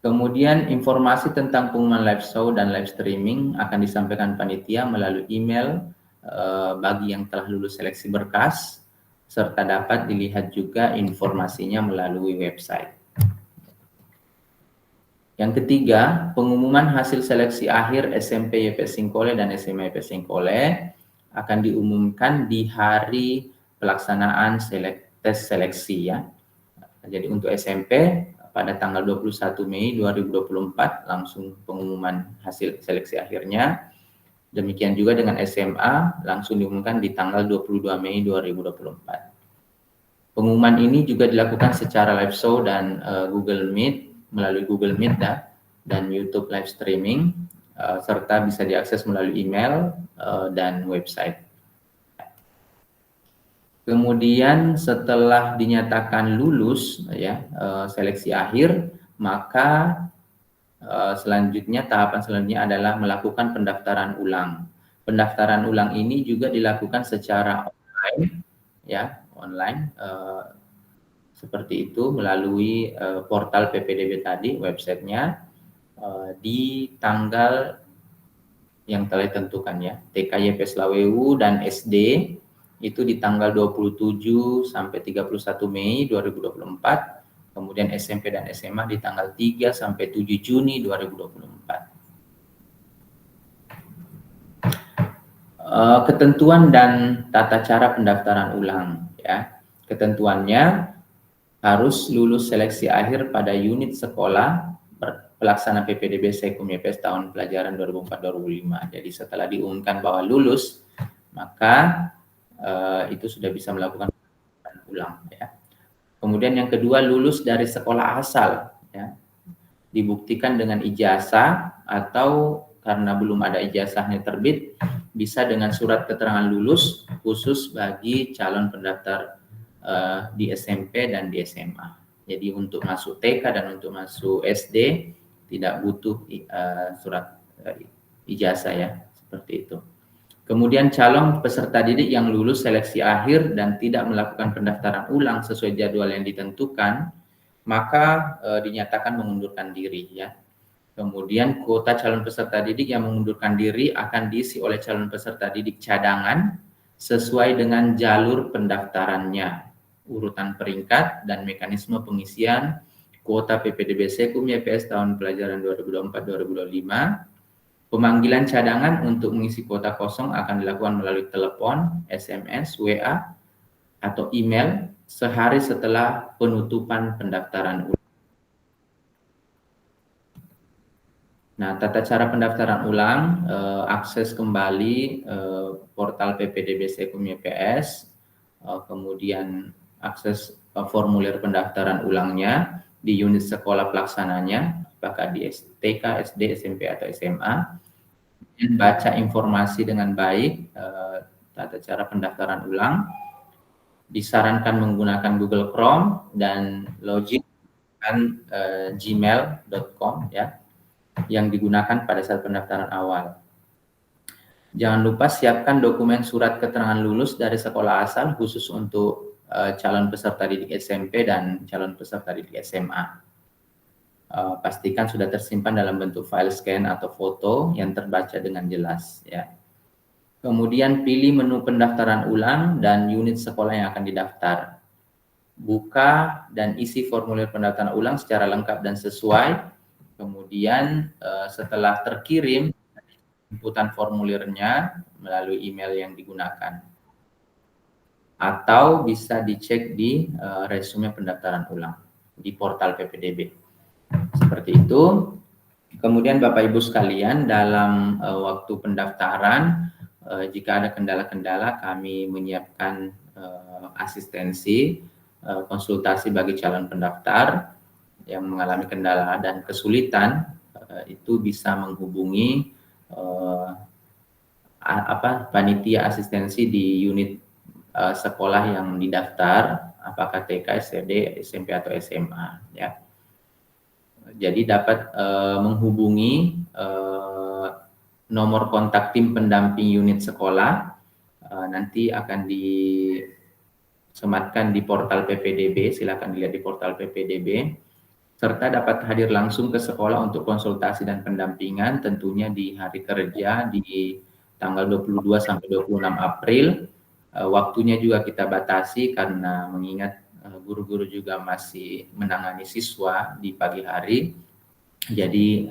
Kemudian informasi tentang pengumuman live show dan live streaming akan disampaikan panitia melalui email bagi yang telah lulus seleksi berkas, serta dapat dilihat juga informasinya melalui website. Yang ketiga, pengumuman hasil seleksi akhir SMP YPS Singkole dan SMA YPS Singkole akan diumumkan di hari pelaksanaan tes seleksi ya. Jadi untuk SMP pada tanggal 21 Mei 2024 langsung pengumuman hasil seleksi akhirnya. Demikian juga dengan SMA langsung diumumkan di tanggal 22 Mei 2024. Pengumuman ini juga dilakukan secara live show dan Google Meet, melalui Google Meet dan YouTube live streaming, serta bisa diakses melalui email dan website. Kemudian setelah dinyatakan lulus ya seleksi akhir, maka tahapan selanjutnya adalah melakukan pendaftaran ulang. Pendaftaran ulang ini juga dilakukan secara online ya, online seperti itu melalui portal PPDB tadi, websitenya di tanggal yang telah ditentukan ya. TKYP Slawewu dan SD itu di tanggal 27 sampai 31 Mei 2024. Kemudian SMP dan SMA di tanggal 3 sampai 7 Juni 2024. Ketentuan dan tata cara pendaftaran ulang ya. Ketentuannya harus lulus seleksi akhir pada unit sekolah pelaksana PPDB Sekum YPS tahun pelajaran 2004-2005. Jadi setelah diumumkan bahwa lulus, maka itu sudah bisa melakukan pendaftaran ulang ya. Kemudian yang kedua, lulus dari sekolah asal ya. Dibuktikan dengan ijazah atau karena belum ada ijazahnya terbit, bisa dengan surat keterangan lulus khusus bagi calon pendaftar di SMP dan di SMA. Jadi untuk masuk TK dan untuk masuk SD tidak butuh surat ijazah ya, seperti itu. Kemudian calon peserta didik yang lulus seleksi akhir dan tidak melakukan pendaftaran ulang sesuai jadwal yang ditentukan, maka dinyatakan mengundurkan diri ya. Kemudian kuota calon peserta didik yang mengundurkan diri akan diisi oleh calon peserta didik cadangan sesuai dengan jalur pendaftarannya, urutan peringkat dan mekanisme pengisian kuota PPDB Sekum YPS tahun pelajaran 2024-2025. Pemanggilan cadangan untuk mengisi kuota kosong akan dilakukan melalui telepon, SMS, WA, atau email sehari setelah penutupan pendaftaran ulang. Nah, tata cara pendaftaran ulang, akses kembali portal PPDB Sekum YPS, kemudian akses formulir pendaftaran ulangnya di unit sekolah pelaksananya, apakah di TK, SD, SMP, atau SMA. Dan baca informasi dengan baik, tata cara pendaftaran ulang. Disarankan menggunakan Google Chrome dan login dengan gmail.com ya, yang digunakan pada saat pendaftaran awal. Jangan lupa siapkan dokumen surat keterangan lulus dari sekolah asal khusus untuk calon peserta didik SMP dan calon peserta didik SMA. Pastikan sudah tersimpan dalam bentuk file scan atau foto yang terbaca dengan jelas ya. Kemudian pilih menu pendaftaran ulang dan unit sekolah yang akan didaftar. Buka dan isi formulir pendaftaran ulang secara lengkap dan sesuai. Kemudian setelah terkirim, inputan formulirnya melalui email yang digunakan. Atau bisa dicek di resume pendaftaran ulang di portal PPDB. Seperti itu. Kemudian Bapak Ibu sekalian, dalam waktu pendaftaran, jika ada kendala-kendala, kami menyiapkan asistensi konsultasi bagi calon pendaftar yang mengalami kendala dan kesulitan, itu bisa menghubungi panitia asistensi di unit sekolah yang didaftar, apakah TK, SD, SMP, atau SMA ya. Jadi dapat menghubungi nomor kontak tim pendamping unit sekolah, nanti akan disematkan di portal PPDB, silakan dilihat di portal PPDB, serta dapat hadir langsung ke sekolah untuk konsultasi dan pendampingan tentunya di hari kerja di tanggal 22 sampai 26 April. Waktunya juga kita batasi karena mengingat guru-guru juga masih menangani siswa di pagi hari, jadi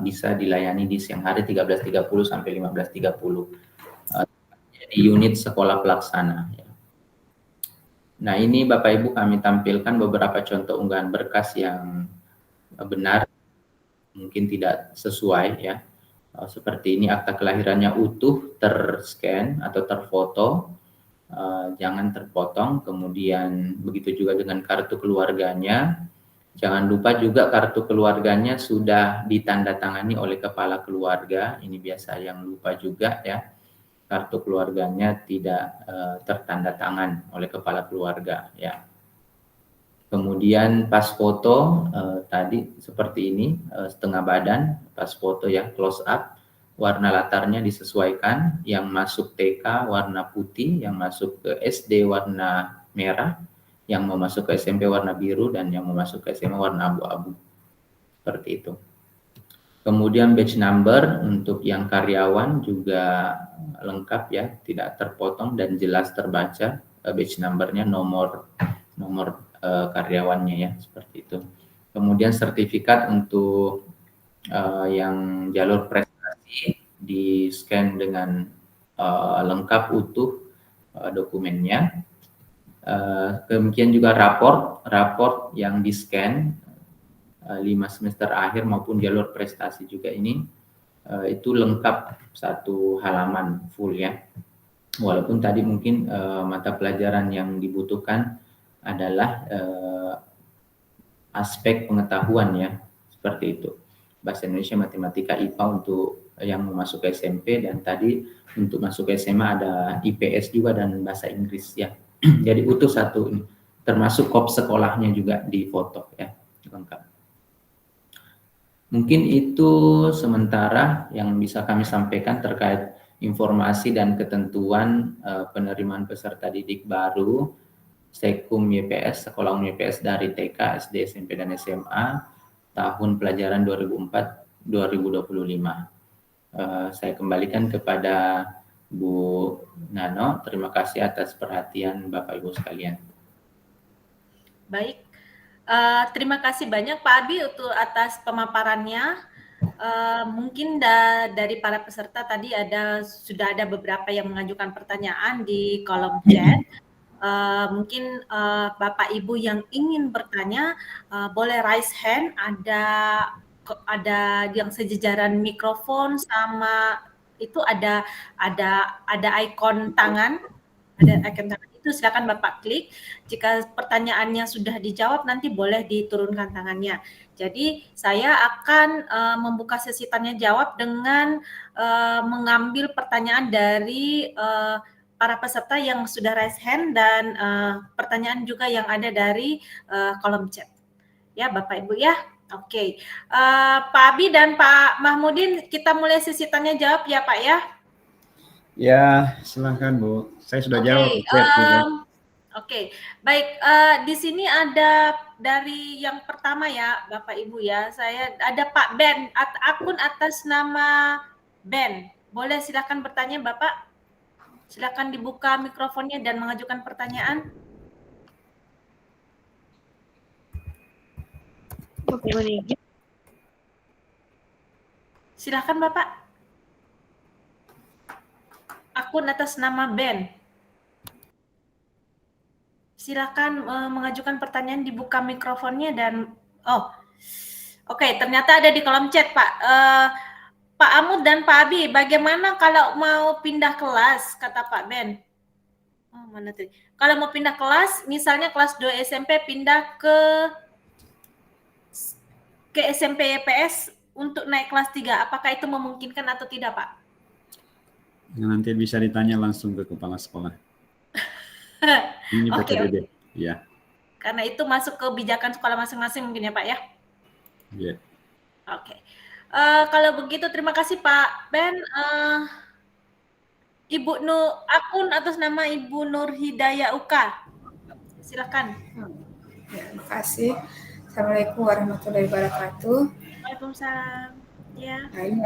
bisa dilayani di siang hari 13.30 sampai 15.30 di unit sekolah pelaksana. Nah, ini Bapak Ibu kami tampilkan beberapa contoh unggahan berkas yang benar, mungkin tidak sesuai ya. Seperti ini, akta kelahirannya utuh, terscan atau terfoto, jangan terpotong. Kemudian begitu juga dengan kartu keluarganya. Jangan lupa juga kartu keluarganya sudah ditandatangani oleh kepala keluarga. Ini biasa yang lupa juga ya. kartu keluarganya tidak tertanda tangan oleh kepala keluarga ya. Kemudian pas foto tadi seperti ini, setengah badan pas foto ya, close up, warna latarnya disesuaikan, yang masuk TK warna putih, yang masuk ke SD warna merah, yang mau masuk ke SMP warna biru, dan yang mau masuk ke SMA warna abu-abu. Seperti itu. Kemudian batch number untuk yang karyawan juga lengkap ya, tidak terpotong dan jelas terbaca batch numbernya, nomor karyawannya ya, seperti itu. Kemudian sertifikat untuk yang jalur prestasi di scan dengan lengkap utuh dokumennya. Kemudian juga raport yang di scan 5 semester akhir maupun jalur prestasi juga ini itu lengkap satu halaman full ya. Walaupun tadi mungkin mata pelajaran yang dibutuhkan adalah aspek pengetahuan ya, seperti itu. Bahasa Indonesia, Matematika, IPA untuk yang mau masuk ke SMP, dan tadi untuk masuk ke SMA ada IPS juga dan Bahasa Inggris ya. Jadi utuh satu ini, termasuk kop sekolahnya juga di foto ya, lengkap. Mungkin itu sementara yang bisa kami sampaikan terkait informasi dan ketentuan penerimaan peserta didik baru Sekum YPS, Sekolah Umum YPS dari TK, SD, SMP, dan SMA tahun pelajaran 2004-2025. Saya kembalikan kepada Bu Nano. Terima kasih atas perhatian Bapak Ibu sekalian. Baik, terima kasih banyak Pak Abi untuk atas pemaparannya. Mungkin dari para peserta tadi sudah ada beberapa yang mengajukan pertanyaan di kolom chat. Mungkin Bapak Ibu yang ingin bertanya boleh raise hand, ada yang sejajaran mikrofon sama itu ada ikon tangan, itu silakan Bapak klik. Jika pertanyaannya sudah dijawab nanti boleh diturunkan tangannya. Jadi saya akan membuka sesi tanya jawab dengan mengambil pertanyaan dari para peserta yang sudah raise hand dan pertanyaan juga yang ada dari kolom chat. Ya Bapak Ibu ya. Oke. Pak Abi dan Pak Mahmudin, kita mulai sesi tanya jawab ya Pak ya. Ya, silakan Bu. Saya sudah jawab. Oke. Baik, di sini ada dari yang pertama ya Bapak Ibu ya. Saya ada Pak Ben, akun atas nama Ben. Boleh silakan bertanya Bapak. Silakan dibuka mikrofonnya dan mengajukan pertanyaan. Silakan Bapak. Akun atas nama Ben. Silakan mengajukan pertanyaan, dibuka mikrofonnya dan oke, ternyata ada di kolom chat Pak. Pak Amud dan Pak Abi, bagaimana kalau mau pindah kelas, kata Pak Ben. Oh, mana tuh? Kalau mau pindah kelas, misalnya kelas 2 SMP pindah ke SMP YPS untuk naik kelas 3, apakah itu memungkinkan atau tidak, Pak? Nanti bisa ditanya langsung ke kepala sekolah. Ini PTDB, ya. Karena itu masuk kebijakan sekolah masing-masing mungkin ya, Pak ya? Iya. Oke. Kalau begitu terima kasih Pak Ben. Ibu akun atas nama Ibu Nur Hidayah Uka. Silakan. Ya, terima kasih. Assalamualaikum warahmatullahi wabarakatuh. Waalaikumsalam. Ya. Nah, ini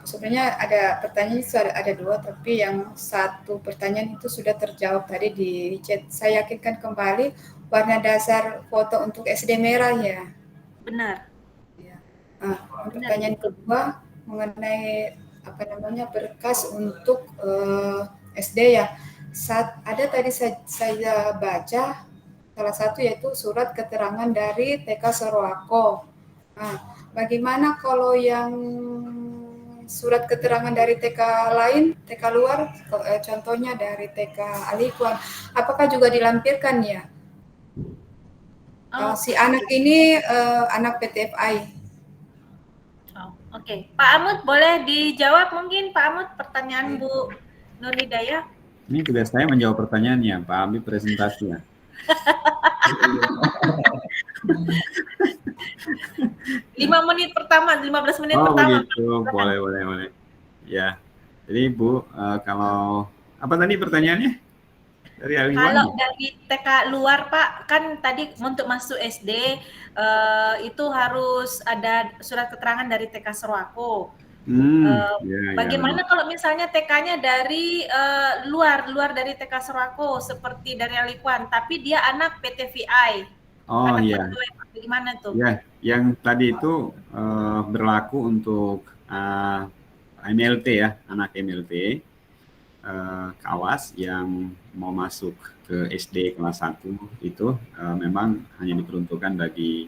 sebenarnya ada pertanyaan itu ada dua, tapi yang satu pertanyaan itu sudah terjawab tadi di chat. Saya yakinkan kembali warna dasar foto untuk SD merah ya. Benar. Pertanyaan kedua mengenai berkas untuk SD ya. Ada tadi saya baca salah satu yaitu surat keterangan dari TK Sorowako. Bagaimana kalau yang surat keterangan dari TK lain, TK luar, contohnya dari TK Alikuan, apakah juga dilampirkan ya? Si anak ini anak PTFI. Oke. Pak Amud boleh dijawab mungkin Pak Amud pertanyaan Bu Nur Hidayah. Ini tugas saya menjawab pertanyaannya, Pak Abi presentasinya. 15 menit pertama. Oh begitu, boleh. Ya, jadi Bu, kalau apa tadi pertanyaannya dari Aliwan? Kalau dari TK luar Pak, kan tadi untuk masuk SD itu harus ada surat keterangan dari TK Serwako. Bagaimana kalau misalnya TK-nya dari luar dari TK Serwako seperti dari Alikwan, tapi dia anak PTVI. Oh iya. Bagaimana tuh? Ya, yang tadi itu berlaku untuk MLT ya, anak MLT kawas yang mau masuk ke SD kelas 1 itu memang hanya diperuntukkan bagi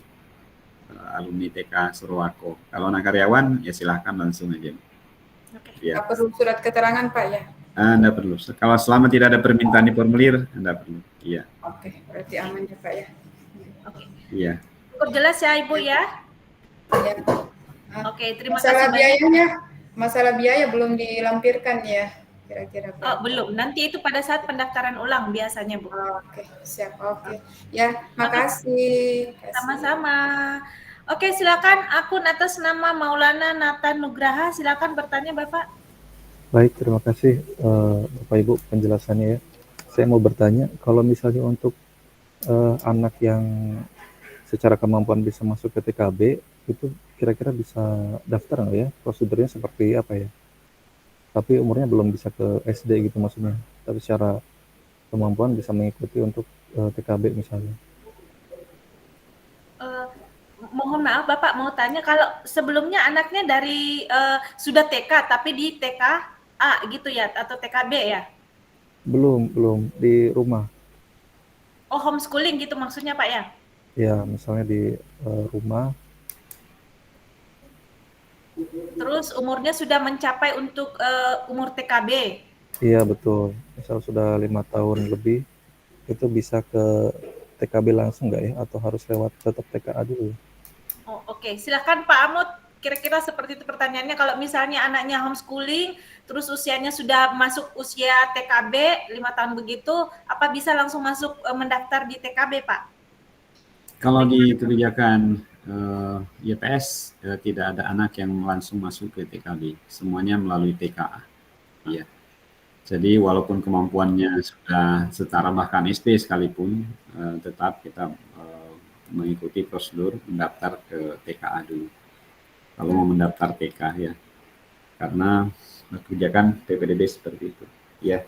alumni TK Serwako. Kalau anak karyawan ya silahkan langsung aja. Oke. Ya. Nggak perlu surat keterangan Pak ya? Nggak perlu. Kalau selama tidak ada permintaan di formulir, nggak perlu. Iya. Oke, berarti aman ya Pak ya. Oke. Iya. Cukup jelas ya Ibu ya? Iya. Oke, terima kasih banyak. Masalah biaya belum dilampirkan ya kira-kira Pak? Belum. Nanti itu pada saat pendaftaran ulang biasanya Bu. Oke, siap. Oke. Ya, makasih. Sama-sama. Oke, silakan akun atas nama Maulana Nathan Nugraha, silakan bertanya Bapak. Baik, terima kasih Bapak Ibu penjelasannya ya. Saya mau bertanya, kalau misalnya untuk anak yang secara kemampuan bisa masuk ke TKB, itu kira-kira bisa daftar nggak ya? Prosedurnya seperti apa ya? Tapi umurnya belum bisa ke SD gitu maksudnya. Tapi secara kemampuan bisa mengikuti untuk TKB misalnya. Mohon maaf Bapak mau tanya, kalau sebelumnya anaknya dari sudah TK tapi di TKA gitu ya atau TKB ya? Belum di rumah. Oh, homeschooling gitu maksudnya Pak ya? Ya, misalnya di rumah. Terus umurnya sudah mencapai untuk umur TKB? Iya betul, misal sudah 5 tahun lebih, itu bisa ke TKB langsung nggak ya? Atau harus lewat tetap TKA dulu? Oh, oke. Silakan Pak Amut, kira-kira seperti itu pertanyaannya. Kalau misalnya anaknya homeschooling, terus usianya sudah masuk usia TKB 5 tahun begitu, apa bisa langsung masuk mendaftar di TKB Pak? Kalau di kebijakan YPS tidak ada anak yang langsung masuk ke TKB, semuanya melalui TKA. Iya. Jadi walaupun kemampuannya sudah setara bahkan SD sekalipun, tetap kita mengikuti prosedur mendaftar ke TKA dulu. Kalau mau mendaftar TK ya, karena kebijakan PPDB seperti itu. Ya,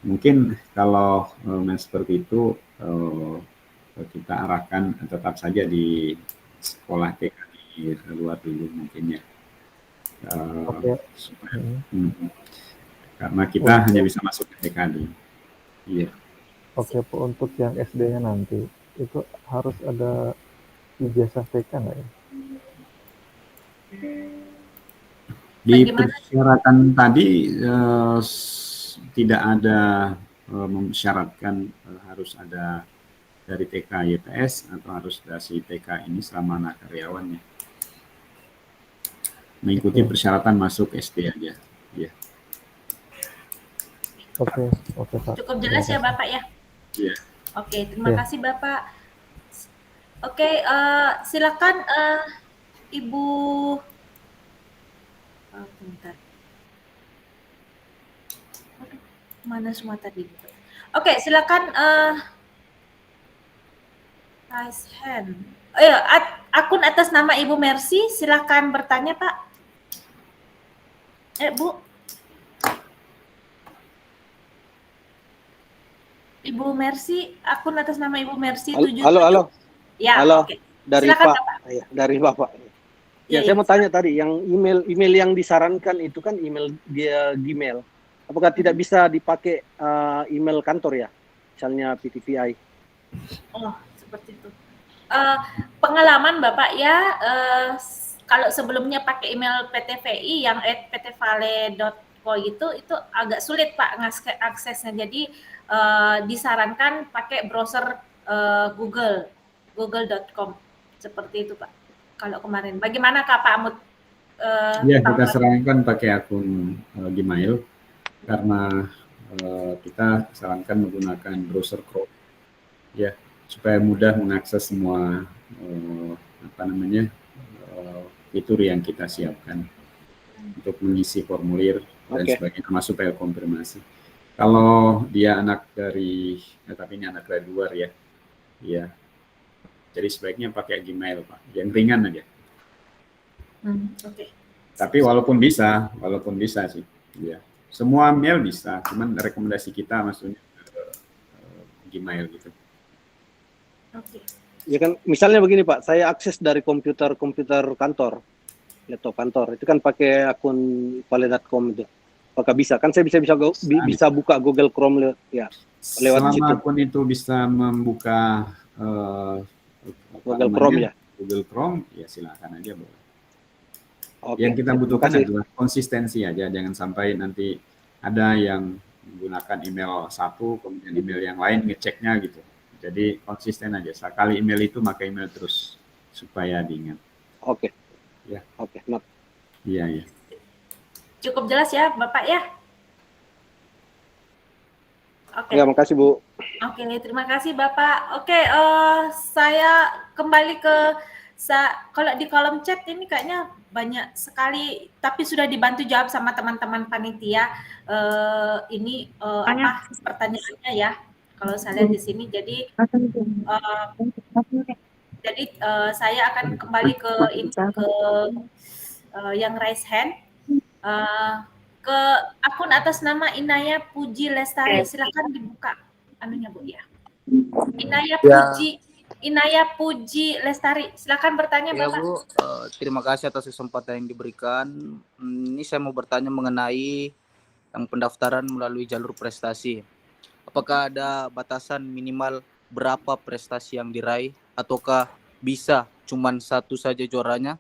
mungkin kalau seperti itu kita arahkan tetap saja di sekolah TK di luar dulu mungkin ya. Karena kita hanya bisa masuk ke TK dulu. Iya. Oke, Pak, untuk yang SD-nya nanti itu harus ada ijazah TK nggak ya? Di persyaratan tadi tidak ada mensyaratkan harus ada dari TK YPS atau harus dari TK ini selama anak karyawannya. Mengikuti persyaratan masuk SD aja. Ya. Oke Pak. Cukup jelas ya Bapak ya? Iya. Oke, terima kasih Bapak. Oke, silakan Ibu. Bentar. Mana semua tadi? Oke, silakan raise hand. Akun atas nama Ibu Mercy, silakan bertanya Pak. Bu. Ibu Mercy, akun atas nama Ibu Mercy 77. Halo. Ya, halo. Okay. Dari silakan, Pak. Ya, dari Bapak. Ya, saya mau tanya tadi, yang email yang disarankan itu kan email dia Gmail. Apakah tidak bisa dipakai email kantor ya? Misalnya PTVI. Oh, seperti itu. Pengalaman Bapak ya, kalau sebelumnya pakai email PTVI yang @ptvale.co itu agak sulit Pak aksesnya. Jadi disarankan pakai browser google.com seperti itu Pak. Kalau kemarin, bagaimana Pak Amut? Ya, kita sarankan pakai akun Gmail karena kita sarankan menggunakan browser Chrome ya, supaya mudah mengakses semua fitur yang kita siapkan untuk mengisi formulir dan sebagainya, masuk file konfirmasi. Kalau dia anak dari, tapi ini anak dari luar ya, jadi sebaiknya pakai Gmail Pak, yang ringan aja. Tapi walaupun bisa sih, ya. Semua mail bisa, cuman rekomendasi kita maksudnya Gmail gitu. Ya kan, misalnya begini Pak, saya akses dari komputer kantor, laptop kantor, itu kan pakai akun vale.com itu. Apakah bisa? Kan saya bisa buka Google Chrome lewat selama situ. Akun itu bisa membuka Google Chrome ya. Google Chrome ya silakan aja boleh. Oke. Yang kita butuhkan adalah konsistensi aja, jangan sampai nanti ada yang menggunakan email satu kemudian email yang lain ngeceknya gitu. Jadi konsisten aja. Sekali email itu maka email terus supaya diingat. Oke. Ya. Oke. Iya. Cukup jelas ya, Bapak ya? Oke. Ya, makasih Bu. Oke, terima kasih Bapak. Oke, saya kembali ke kalau di kolom chat ini kayaknya banyak sekali, tapi sudah dibantu jawab sama teman-teman panitia. Ini apa pertanyaannya ya? Kalau saya lihat di sini, jadi saya akan kembali ke yang raise hand. Ke akun atas nama Inaya Puji Lestari, silakan dibuka anunya Bu ya. Inaya Puji Lestari, silakan bertanya Bapak. Bu, terima kasih atas kesempatan yang diberikan. Ini saya mau bertanya mengenai yang pendaftaran melalui jalur prestasi. Apakah ada batasan minimal berapa prestasi yang diraih, ataukah bisa cuman satu saja juaranya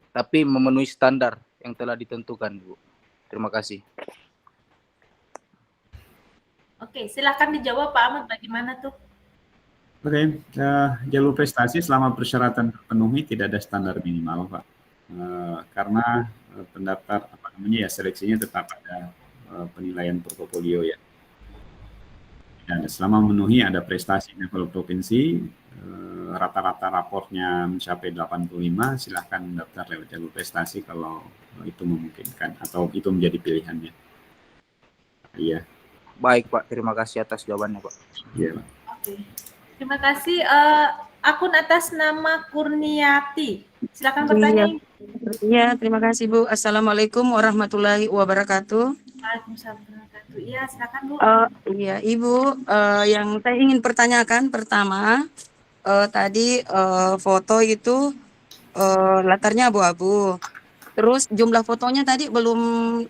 tapi memenuhi standar yang telah ditentukan, Bu? Terima kasih. Oke, silakan dijawab Pak Ahmad, bagaimana tuh? Oke, jalur prestasi selama persyaratan terpenuhi tidak ada standar minimal Pak, karena pendaftar seleksinya tetap ada penilaian portofolio ya. Dan selama memenuhi ada prestasi level provinsi, rata-rata raportnya mencapai 85, silahkan mendaftar lewat jalur prestasi kalau itu memungkinkan atau itu menjadi pilihannya. Iya. Baik Pak, terima kasih atas jawabannya Pak. Iya Pak. Oke. Terima kasih. Akun atas nama Kurniati, silakan bertanya. Iya, terima kasih Bu. Assalamualaikum warahmatullahi wabarakatuh. Waalaikumsalam warahmatullahi wabarakatuh. Iya, silakan Bu. Iya Ibu, yang saya ingin pertanyakan pertama, tadi foto itu latarnya abu-abu. Terus jumlah fotonya tadi belum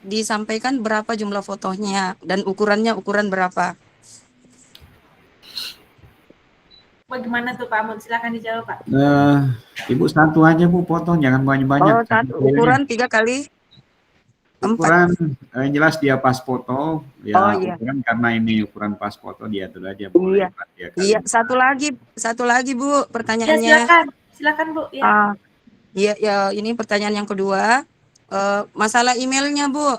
disampaikan berapa jumlah fotonya dan ukurannya berapa? Bagaimana tuh Pak Ahmad? Silakan dijawab Pak. Ibu satu aja Bu foto, jangan banyak-banyak. Oh, satu ukuran 3 kali 4. Ukuran yang jelas dia pas foto ya. Iya. Ukuran karena ini ukuran pas foto dia tuh aja Bu. Iya, satu lagi Bu pertanyaannya. Ya, silakan Bu ya. Iya, ini pertanyaan yang kedua. Masalah emailnya Bu.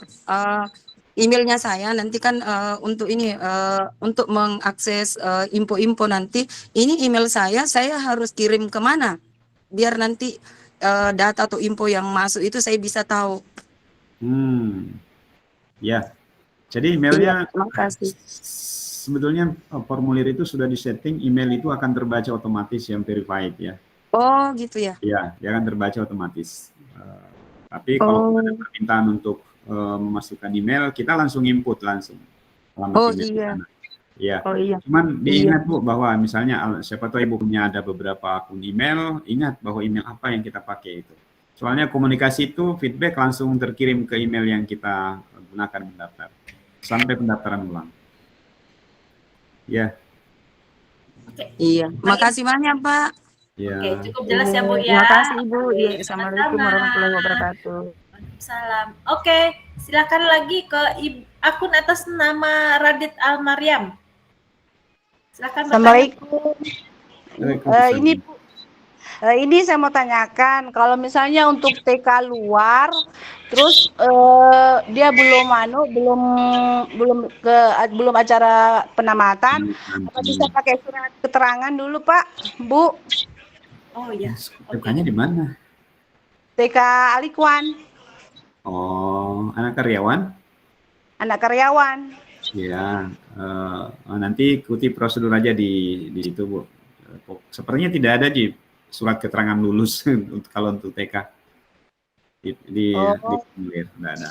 Emailnya saya nanti kan untuk mengakses info-info nanti, ini email saya harus kirim kemana biar nanti data atau info yang masuk itu saya bisa tahu. Ya, jadi emailnya makasih. Sebetulnya formulir itu sudah disetting, email itu akan terbaca otomatis yang verified ya. Oh gitu ya? Iya, dia akan terbaca otomatis. Tapi kalau ada permintaan untuk memasukkan email, kita langsung input langsung. Iya. Ya. Oh iya. Cuman diingat Bu bahwa misalnya siapa tahu Ibu punya ada beberapa akun email, ingat bahwa email apa yang kita pakai itu. Soalnya komunikasi itu feedback langsung terkirim ke email yang kita gunakan mendaftar sampai pendaftaran ulang. Ya. Iya. Makasih banyak Pak. Ya. Oke, cukup jelas ya Bu ya. Terima kasih Ibu. Assalamualaikum warahmatullahi wabarakatuh. Salam. Oke, silakan lagi ke akun atas nama Radit Almaryam. Silakan. Assalamualaikum. Ini Bu, Ini saya mau tanyakan, kalau misalnya untuk TK luar, terus dia belum acara penamatan, apa bisa pakai surat keterangan dulu Pak, Bu? Oh ya. TK-nya di mana? TK Alikwan, Oh, anak karyawan? anak karyawan. Ya, nanti ikuti prosedur aja di situ, Bu. Sepertinya tidak ada surat keterangan lulus kalau untuk TK di formulir, tidak ada.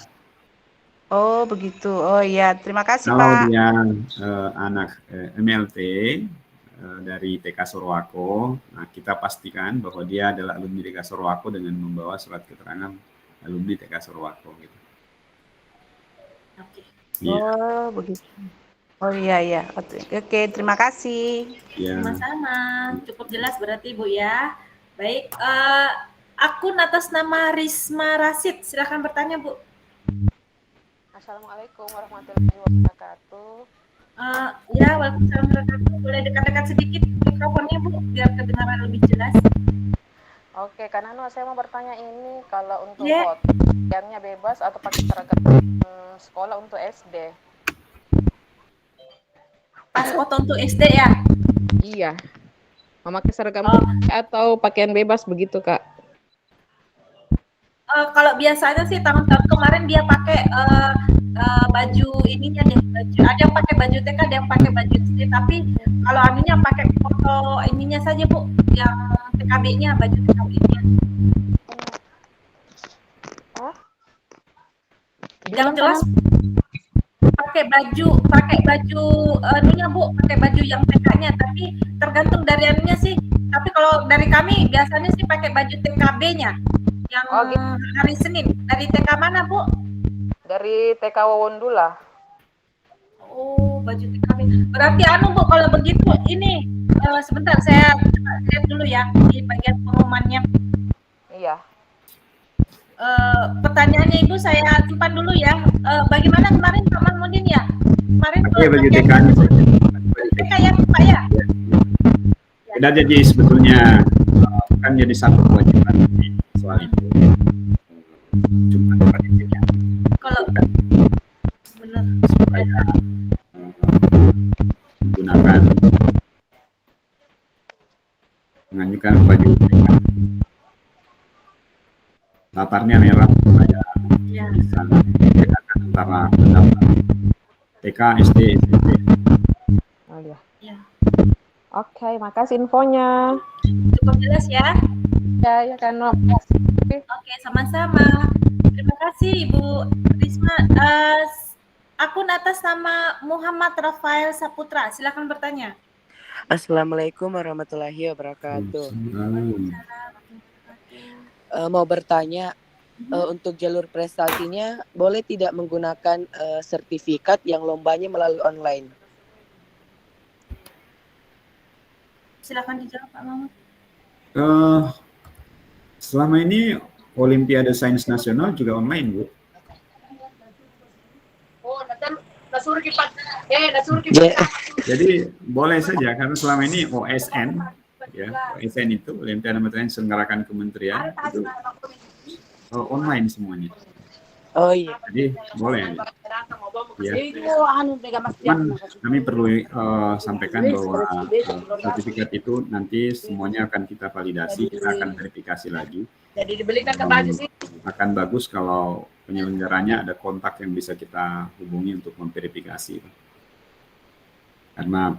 Oh begitu. Oh iya, terima kasih Kalau Pak. dia anak MLT dari TK Sorowako, nah kita pastikan bahwa dia adalah alumni TK Sorowako dengan membawa surat keterangan alumni TK Sorowako. Gitu. Iya. Oh begitu. Oh iya. Oke, terima kasih. Ya. Sama-sama. Cukup jelas berarti Bu ya. Baik, akun atas nama Risma Rasid, silakan bertanya Bu. Assalamualaikum warahmatullahi wabarakatuh. Ya, waalaikumsalam warahmatullahi wabarakatuh. Boleh dekat-dekat sedikit mikrofonnya Bu, biar kedengaran lebih jelas. Oke, karena saya mau bertanya ini kalau untuk pakaiannya bebas atau pakai seragam sekolah untuk SD? Pas foto untuk SD ya? Iya. Memakai seragam atau pakaian bebas begitu, Kak? Kalau biasanya sih tahun-tahun kemarin dia pakai baju ininya deh, ada yang pakai baju TK, ada yang pakai baju SD, tapi kalau anunya pakai foto ininya saja Bu, yang TKB-nya, baju TKB-nya. Yang jelas pakai baju anunya Bu, pakai baju yang TK-nya, tapi tergantung dari anunya sih. Tapi kalau dari kami biasanya sih pakai baju TKB-nya yang hari Senin. Dari TK mana Bu? Dari TK Wawondula. Oh, baju TKB. Berarti anu Bu, kalau begitu ini sebentar saya lihat dulu ya di bagian pengumumannya. Iya. Pertanyaannya Ibu saya simpan dulu ya. Bagaimana kemarin Pak Mahmudin ya? Kemarin baju TK-nya. TK ya Pak ya? Tidak jadi sebetulnya kan jadi satu kewajiban soal itu. Cuma perhatiannya. Kalau benar supaya mengajukan baju TK. Latarnya merah supaya bisa membedakan antara pendaftar TK, SD, SMP. Oh iya. Oke, makasih infonya. Cukup jelas ya? Ya kan. Oke, sama-sama. Terima kasih Ibu Risma. Akun atas nama Muhammad Rafael Saputra, silakan bertanya. Assalamualaikum warahmatullahi wabarakatuh. Mau bertanya, untuk jalur prestasinya boleh tidak menggunakan sertifikat yang lombanya melalui online? Silakan dijawab Pak Mahmud. Selama ini Olimpiade Sains Nasional juga online, Bu. Jadi boleh saja karena selama ini OSN, ya OSN itu Olimpiade Nasional selenggarakan kementerian itu online semuanya. Oh iya. Jadi boleh. Ya. Cuman kami perlu sampaikan bahwa sertifikat itu nanti semuanya akan kita validasi, kita akan verifikasi lagi. Jadi dibelikan ke baju sih. Akan bagus kalau penyelenggaranya ada kontak yang bisa kita hubungi untuk memverifikasi. Karena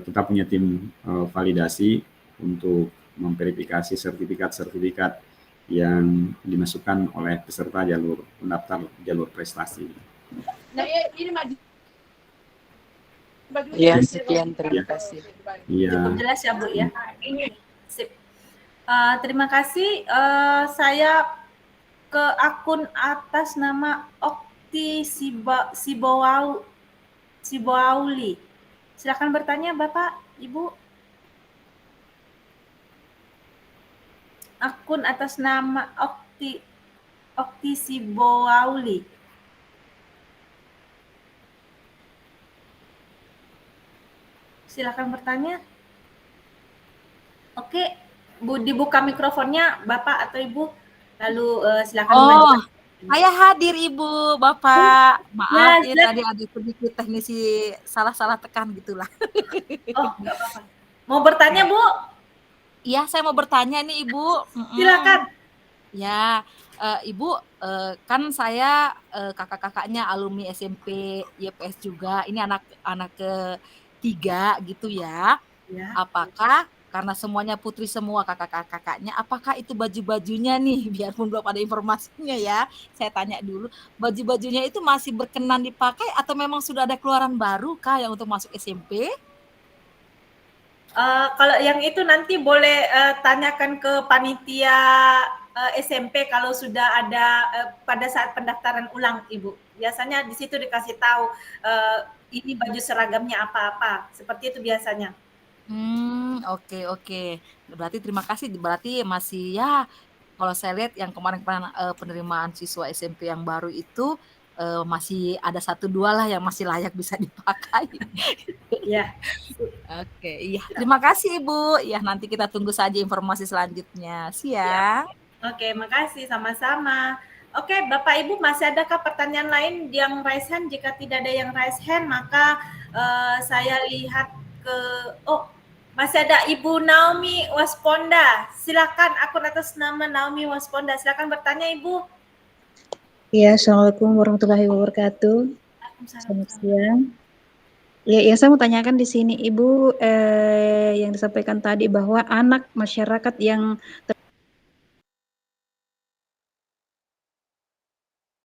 kita punya tim validasi untuk memverifikasi sertifikat-sertifikat yang dimasukkan oleh peserta jalur pendaftar jalur prestasi. Nah, ini maju. Ya, sekian, terima kasih. Iya. Cukup jelas ya Bu ya. Sip. Terima kasih. Saya ke akun atas nama Okti Siboauli. Silakan bertanya Bapak, Ibu. Akun atas nama Okti Siboauli. Silakan bertanya. Oke, Bu, dibuka mikrofonnya Bapak atau Ibu, lalu silakan Oh, mengajukan. saya hadir Ibu, Bapak. Maaf ya silakan. tadi ada sedikit teknisi salah-salah tekan gitulah. Oh, nggak apa-apa. Mau bertanya, Bu? Iya, saya mau bertanya nih Ibu. Silakan. Ya, Ibu, kan saya kakak-kakaknya alumni SMP, YPS juga. Ini anak ketiga gitu ya. Ya. Apakah karena semuanya putri semua kakak-kakaknya, apakah itu baju-bajunya nih, biarpun belum ada informasinya ya, saya tanya dulu, baju-bajunya itu masih berkenan dipakai atau memang sudah ada keluaran baru kah yang untuk masuk SMP? Kalau yang itu nanti boleh tanyakan ke panitia SMP kalau sudah ada pada saat pendaftaran ulang, Ibu. Biasanya di situ dikasih tahu ini baju seragamnya apa-apa, seperti itu biasanya. Oke. Berarti terima kasih. Berarti masih ya, kalau saya lihat yang kemarin-kemarin penerimaan siswa SMP yang baru itu masih ada 1-2 lah yang masih layak bisa dipakai. Ya. Oke, iya. Terima kasih Ibu. Ya, nanti kita tunggu saja informasi selanjutnya. Siang. Oke, makasih sama-sama. Oke, Bapak Ibu masih adakah pertanyaan lain yang raise hand? Jika tidak ada yang raise hand, maka saya lihat ke masih ada Ibu Naomi Wasponda. Silakan, akun atas nama Naomi Wasponda. Silakan bertanya, Ibu. Ya, Assalamualaikum warahmatullahi wabarakatuh. Selamat siang. Ya, yang saya mau tanyakan di sini, Ibu, yang disampaikan tadi bahwa anak masyarakat yang